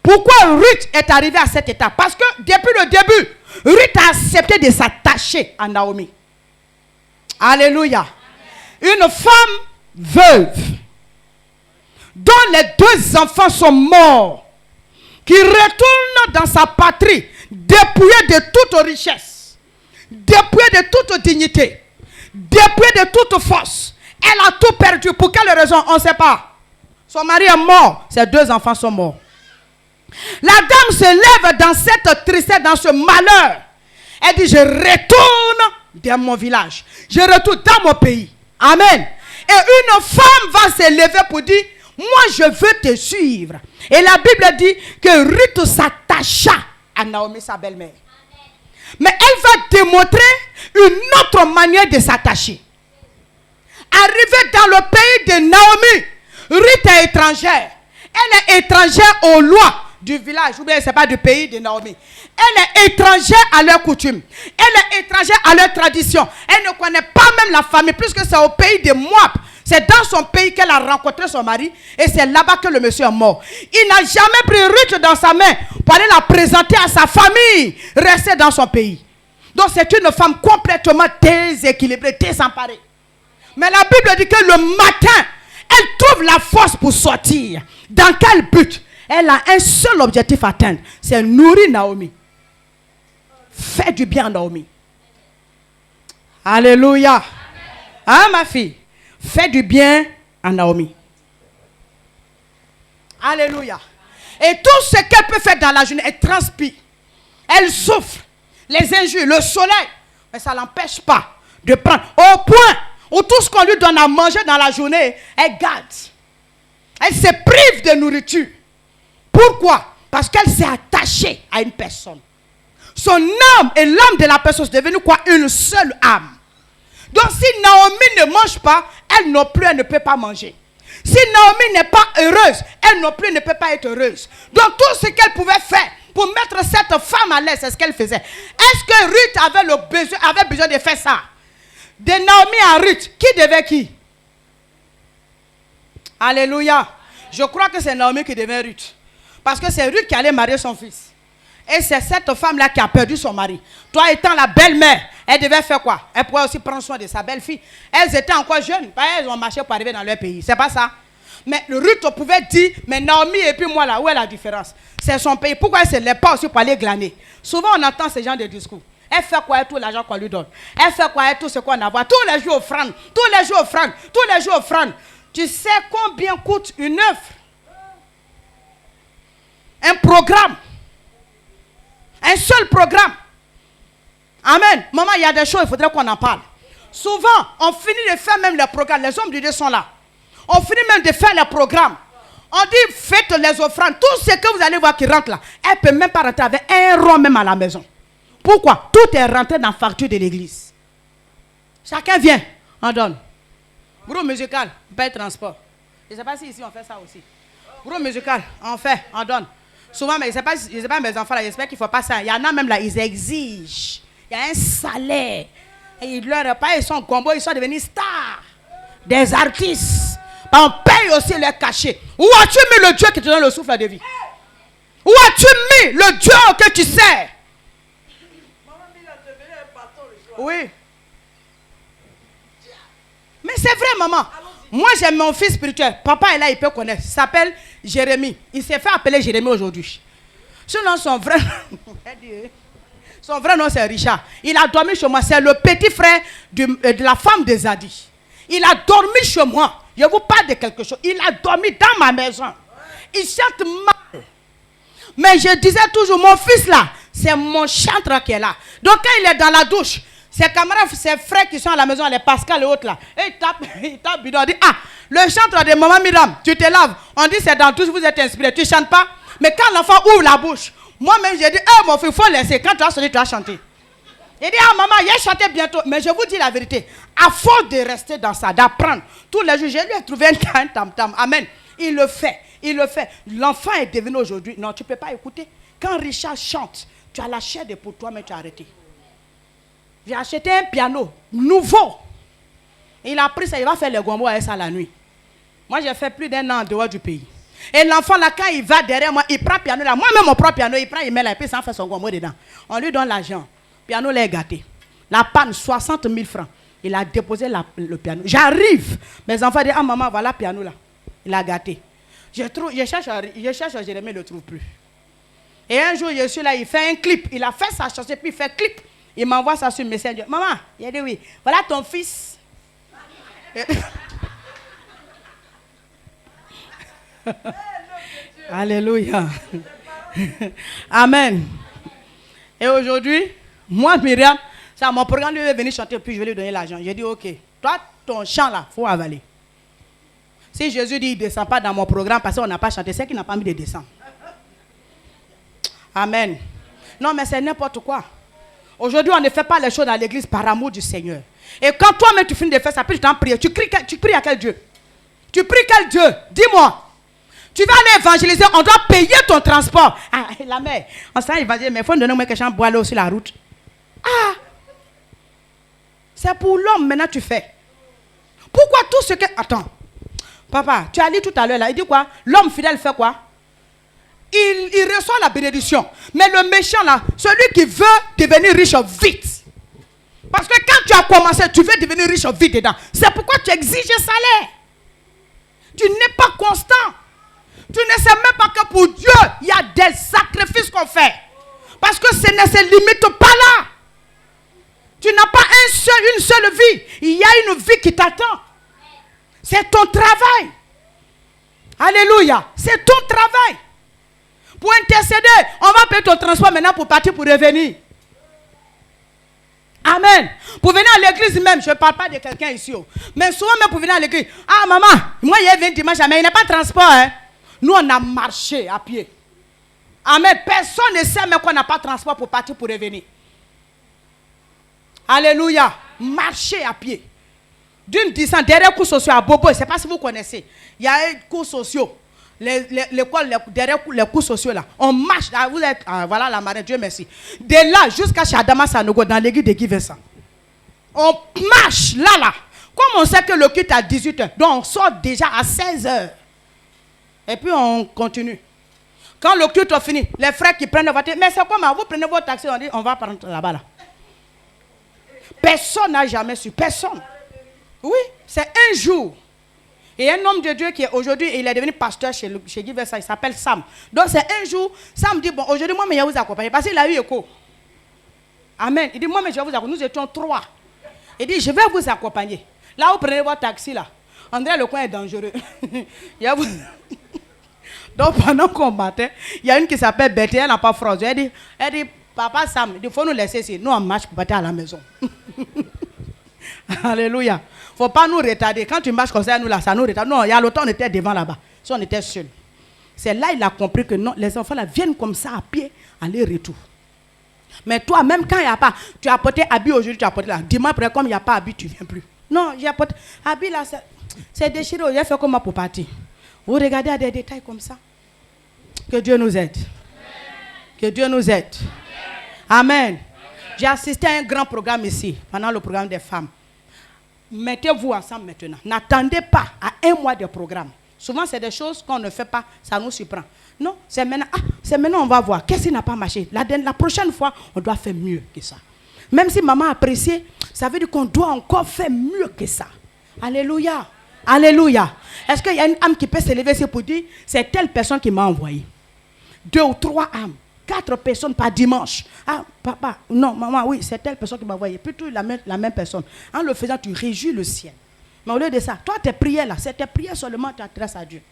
Pourquoi Ruth est arrivée à cette étape? Parce que depuis le début, Ruth a accepté de s'attacher à Naomi. Alléluia. Une femme veuve, dont les 2 enfants sont morts, qui retourne dans sa patrie, dépouillée de toute richesse, dépouillée de toute dignité, dépouillée de toute force. Elle a tout perdu. Pour quelle raison? On ne sait pas. Son mari est mort. Ses 2 enfants sont morts. La dame se lève dans cette tristesse, dans ce malheur. Elle dit, je retourne dans mon village. Je retourne dans mon pays. Amen. Et une femme va se lever pour dire, moi je veux te suivre. Et la Bible dit que Ruth s'attacha à Naomi, sa belle-mère. Mais elle va démontrer une autre manière de s'attacher. Arrivée dans le pays de Naomi, Ruth est étrangère. Elle est étrangère aux lois du village, ou bien ce n'est pas du pays de Naomi. Elle est étrangère à leurs coutumes. Elle est étrangère à leurs traditions. Elle ne connaît pas même la famille, puisque c'est au pays de Moab. C'est dans son pays qu'elle a rencontré son mari, et c'est là-bas que le monsieur est mort. Il n'a jamais pris Ruth dans sa main pour aller la présenter à sa famille, rester dans son pays. Donc c'est une femme complètement déséquilibrée, désemparée. Mais la Bible dit que le matin, elle trouve la force pour sortir. Dans quel but? Elle a un seul objectif à atteindre. C'est nourrir Naomi. Fais du bien à Naomi. Alléluia. Hein, ma fille? Fais du bien à Naomi. Alléluia. Et tout ce qu'elle peut faire dans la journée, elle transpire. Elle souffre. Les injures, le soleil. Mais ça ne l'empêche pas de prendre. Au point où tout ce qu'on lui donne à manger dans la journée, elle garde. Elle se prive de nourriture. Pourquoi? Parce qu'elle s'est attachée à une personne. Son âme et l'âme de la personne sont devenues quoi? Une seule âme. Donc si Naomi ne mange pas, elle non plus, elle ne peut pas manger. Si Naomi n'est pas heureuse, elle non plus ne peut pas être heureuse. Donc tout ce qu'elle pouvait faire pour mettre cette femme à l'aise, c'est ce qu'elle faisait. Est-ce que Ruth avait besoin de faire ça? De Naomi à Ruth, qui devait qui? Alléluia. Je crois que c'est Naomi qui devait Ruth. Parce que c'est Ruth qui allait marier son fils. Et c'est cette femme-là qui a perdu son mari. Toi étant la belle-mère, elle devait faire quoi? Elle pourrait aussi prendre soin de sa belle-fille. Elles étaient encore jeunes. Elles ont marché pour arriver dans leur pays. C'est pas ça. Mais Ruth pouvait dire, mais Naomi et puis moi là, où est la différence? C'est son pays. Pourquoi elle ne se lève pas aussi pour aller glaner? Souvent on entend ce genre de discours. Elle fait quoi avec tout l'argent qu'on lui donne? Elle fait quoi avec tout ce qu'on a? Tous les jours offrande. Tous les jours offrande. Tous les jours offrande. Tu sais combien coûte une œuvre? Un programme. Un seul programme. Amen. Maman, il y a des choses, il faudrait qu'on en parle. Souvent, on finit de faire même les programmes. Les hommes de Dieu sont là. On finit même de faire les programmes. On dit, faites les offrandes. Tout ce que vous allez voir qui rentre là, elle ne peut même pas rentrer avec un rond même à la maison. Pourquoi? Tout est rentré dans la facture de l'église. Chacun vient, on donne. Groupe musical, on paye transport. Je ne sais pas si ici on fait ça aussi. Groupe musical, on fait, on donne. Souvent, mais je ne sais pas mes enfants là, j'espère qu'il ne faut pas ça. Il y en a même là, ils exigent. Il y a un salaire. Et ils leur pas, ils sont combo, ils sont devenus stars. Des artistes. On paye aussi leur cachet. Où as-tu mis le Dieu qui te donne le souffle de vie? Où as-tu mis le Dieu que tu sers? Oui. Mais c'est vrai, maman. Moi, j'ai mon fils spirituel. Papa est là, il peut connaître. Il s'appelle Jérémie. Il s'est fait appeler Jérémie aujourd'hui. Sinon, son vrai nom, c'est Richard. Il a dormi chez moi. C'est le petit frère de la femme de Zadi. Il a dormi chez moi. Je vous parle de quelque chose. Il a dormi dans ma maison. Il chante mal. Mais je disais toujours, mon fils là, c'est mon chanteur qui est là. Donc quand il est dans la douche, ses camarades, ses frères qui sont à la maison, les Pascal et autres là, et il tape bidon, il dit, ah, le chanteur de Maman Myriam, tu te laves. On dit, c'est dans douche, vous êtes inspiré, tu ne chantes pas. Mais quand l'enfant ouvre la bouche, moi-même, j'ai dit, mon fils, il faut laisser. Quand tu as sonné, tu as chanté. Il dit, ah maman, il a chanté bientôt. Mais je vous dis la vérité, à force de rester dans ça, d'apprendre, tous les jours, je lui ai trouvé un tam-tam. Amen. Il le fait, il le fait. L'enfant est devenu aujourd'hui, non, tu ne peux pas écouter. Quand Richard chante, tu as la chair de pour toi, mais tu as arrêté. J'ai acheté un piano nouveau. Il a pris ça, il va faire le gombo avec ça la nuit. Moi, j'ai fait plus d'1 an en dehors du pays. Et l'enfant là, quand il va derrière moi, il prend le piano là. Moi-même, mon propre piano, il prend, il met là, et puis ça fait son gombo dedans. On lui donne l'argent. Le piano là est gâté. La panne, 60 000 francs. Il a déposé le piano. J'arrive. Mes enfants disent, ah maman, voilà le piano là. Il a gâté. Je cherche Jérémie, il ne le trouve plus. Et un jour, je suis là, il fait un clip. Il a fait sa chanson, puis il fait clip. Il m'envoie ça sur Messenger. Maman, il a dit oui. Voilà ton fils. Alléluia. Amen. Et aujourd'hui, moi, Myriam, ça, mon programme lui est venu chanter, puis je vais lui donner l'argent. J'ai dit, ok, toi, ton chant là, il faut avaler. Si Jésus dit, il ne descend pas dans mon programme parce qu'on n'a pas chanté, c'est qu'il n'a pas mis de descendre. Amen. Non, mais c'est n'importe quoi. Aujourd'hui, on ne fait pas les choses dans l'église par amour du Seigneur. Et quand toi-même tu finis de faire ça, puis tu t'en pries, tu pries à quel Dieu? Tu pries quel Dieu? Dis-moi. Tu vas aller évangéliser, on doit payer ton transport. Ah, la mère, on s'en évangéliser, mais il faut nous donner quelque chose pour aller sur la route. Ah, c'est pour l'homme maintenant tu fais. Pourquoi tout ce que... Attends, papa, tu as dit tout à l'heure là, il dit quoi? L'homme fidèle fait quoi? Il reçoit la bénédiction. Mais le méchant là, celui qui veut devenir riche vite. Parce que quand tu as commencé, tu veux devenir riche vite dedans. C'est pourquoi tu exiges un salaire. Tu n'es pas constant. Tu ne sais même pas que pour Dieu, il y a des sacrifices qu'on fait. Parce que ce ne se limite pas là. Tu n'as pas une seule vie. Il y a une vie qui t'attend. C'est ton travail. Alléluia. C'est ton travail. Pour intercéder, on va payer ton transport maintenant pour partir, pour revenir. Amen. Pour venir à l'église même, je ne parle pas de quelqu'un ici. Mais souvent même pour venir à l'église, ah maman, moi il y a 20 dimanches, mais il n'y a pas de transport. Hein. Nous on a marché à pied. Amen. Personne ne sait même qu'on n'a pas de transport pour partir, pour revenir. Alléluia. Marcher à pied. D'une distance, derrière cours sociaux à Bobo, je ne sais pas si vous connaissez. Il y a un cours sociaux. L'école, derrière les cours sociaux là, on marche, vous êtes, voilà la marraine, Dieu merci. De là jusqu'à chez Adama Sanogo, dans l'église de Guy Vincent. On marche là. Comme on sait que le culte à 18h, donc on sort déjà à 16h. Et puis on continue. Quand le culte est fini, les frères qui prennent la voiture, mais c'est comment? Vous prenez votre taxi, on dit on va prendre là-bas là. Personne n'a jamais su, personne. Oui, c'est un jour. Et un homme de Dieu qui est aujourd'hui, il est devenu pasteur chez Guy Versailles, il s'appelle Sam. Donc c'est un jour, Sam dit, bon, aujourd'hui, moi, mais je vais vous accompagner. Parce qu'il a eu écho. Amen. Il dit, moi, mais je vais vous accompagner. Nous étions 3. Il dit, je vais vous accompagner. Là, vous prenez votre taxi, là. André, le coin est dangereux. Donc pendant qu'on battait, il y a une qui s'appelle Betty, elle n'a pas froid. Elle dit, papa Sam, il faut nous laisser ici. Nous, on marche pour partir à la maison. Alléluia. Il ne faut pas nous retarder. Quand tu marches comme ça, nous là, ça nous retarde. Non, il y a longtemps, on était devant là-bas. Si on était seuls. C'est là il a compris que non, les enfants là viennent comme ça à pied, aller-retour. Mais toi, même quand il n'y a pas, tu as apporté habit aujourd'hui, tu as apporté là. Dis-moi après, comme il n'y a pas habit, tu ne viens plus. Non, j'ai apporté habit là, c'est déchiré. J'ai fait comment pour partir? Vous regardez à des détails comme ça. Que Dieu nous aide. Que Dieu nous aide. Amen. J'ai assisté à un grand programme ici, pendant le programme des femmes. Mettez-vous ensemble maintenant. N'attendez pas à un mois de programme. Souvent, c'est des choses qu'on ne fait pas, ça nous surprend. Non, c'est maintenant, on va voir. Qu'est-ce qui n'a pas marché? La prochaine fois, on doit faire mieux que ça. Même si maman a apprécié, ça veut dire qu'on doit encore faire mieux que ça. Alléluia. Alléluia. Est-ce qu'il y a une âme qui peut s'élever ici pour dire, c'est telle personne qui m'a envoyé? 2 ou 3 âmes. 4 personnes par dimanche. Ah, papa, non, maman, oui, c'est telle personne qui m'a envoyé. Plutôt la même personne. En le faisant, tu réjouis le ciel. Mais au lieu de ça, toi, tes prières là, c'est tes prières seulement, tu adresses à Dieu.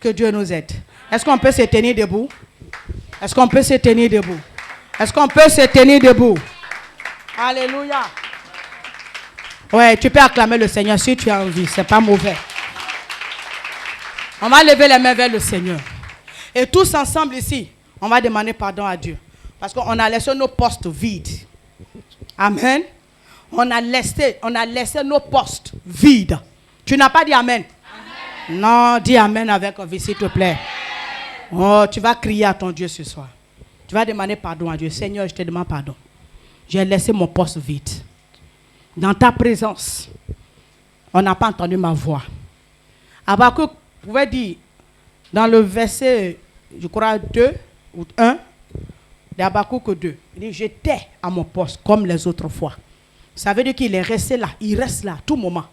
Que Dieu nous aide. Est-ce qu'on peut se tenir debout? Est-ce qu'on peut se tenir debout? Est-ce qu'on peut se tenir debout? Alléluia. Ouais, tu peux acclamer le Seigneur si tu as envie. C'est pas mauvais. On va lever les mains vers le Seigneur. Et tous ensemble ici, on va demander pardon à Dieu. Parce qu'on a laissé nos postes vides. Amen. On a laissé nos postes vides. Tu n'as pas dit amen? Amen. Non, dis amen avec vie, s'il te plaît. Oh, tu vas crier à ton Dieu ce soir. Tu vas demander pardon à Dieu. Seigneur, je te demande pardon. J'ai laissé mon poste vide. Dans ta présence, on n'a pas entendu ma voix. Habakkuk pouvait dire, dans le verset, je crois 2 ou 1, d'Habakkuk 2, il dit, j'étais à mon poste comme les autres fois. Ça veut dire qu'il est resté là, il reste là à tout moment.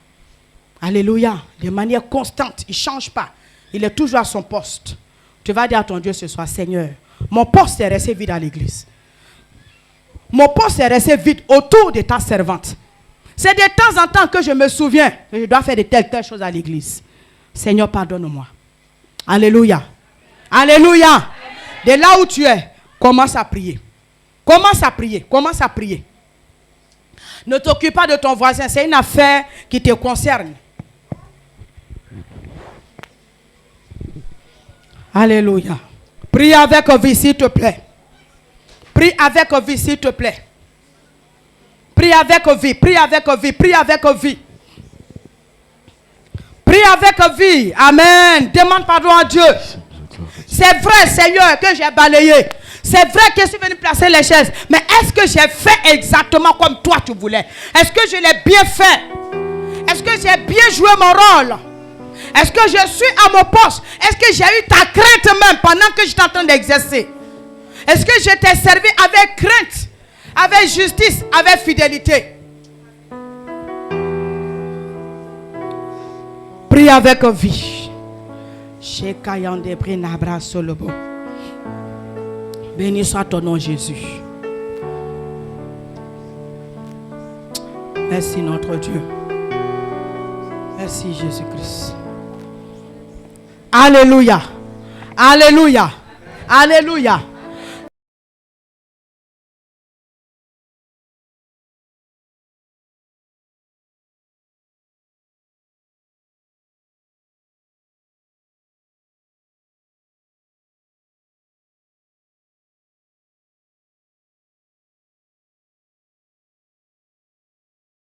Alléluia, de manière constante, il ne change pas. Il est toujours à son poste. Tu vas dire à ton Dieu ce soir, Seigneur, mon poste est resté vide à l'église. Mon poste est resté vide autour de ta servante. C'est de temps en temps que je me souviens que je dois faire de telles choses à l'église. Seigneur, pardonne-moi. Alléluia. Alléluia. De là où tu es, commence à prier. Commence à prier. Commence à prier. Ne t'occupe pas de ton voisin. C'est une affaire qui te concerne. Alléluia. Prie avec vie, s'il te plaît. Prie avec vie, s'il te plaît. Prie avec vie, prie avec vie, prie avec vie. Prie avec vie. Amen. Demande pardon à Dieu. C'est vrai, Seigneur, que j'ai balayé. C'est vrai que je suis venu placer les chaises. Mais est-ce que j'ai fait exactement comme toi tu voulais? Est-ce que je l'ai bien fait? Est-ce que j'ai bien joué mon rôle? Est-ce que je suis à mon poste? Est-ce que j'ai eu ta crainte même pendant que j'étais en train d'exercer? Est-ce que je t'ai servi avec crainte, avec justice, avec fidélité? Prie avec vie. Béni soit ton nom, Jésus. Merci notre Dieu. Merci Jésus-Christ. Alléluia. Alléluia. Alléluia.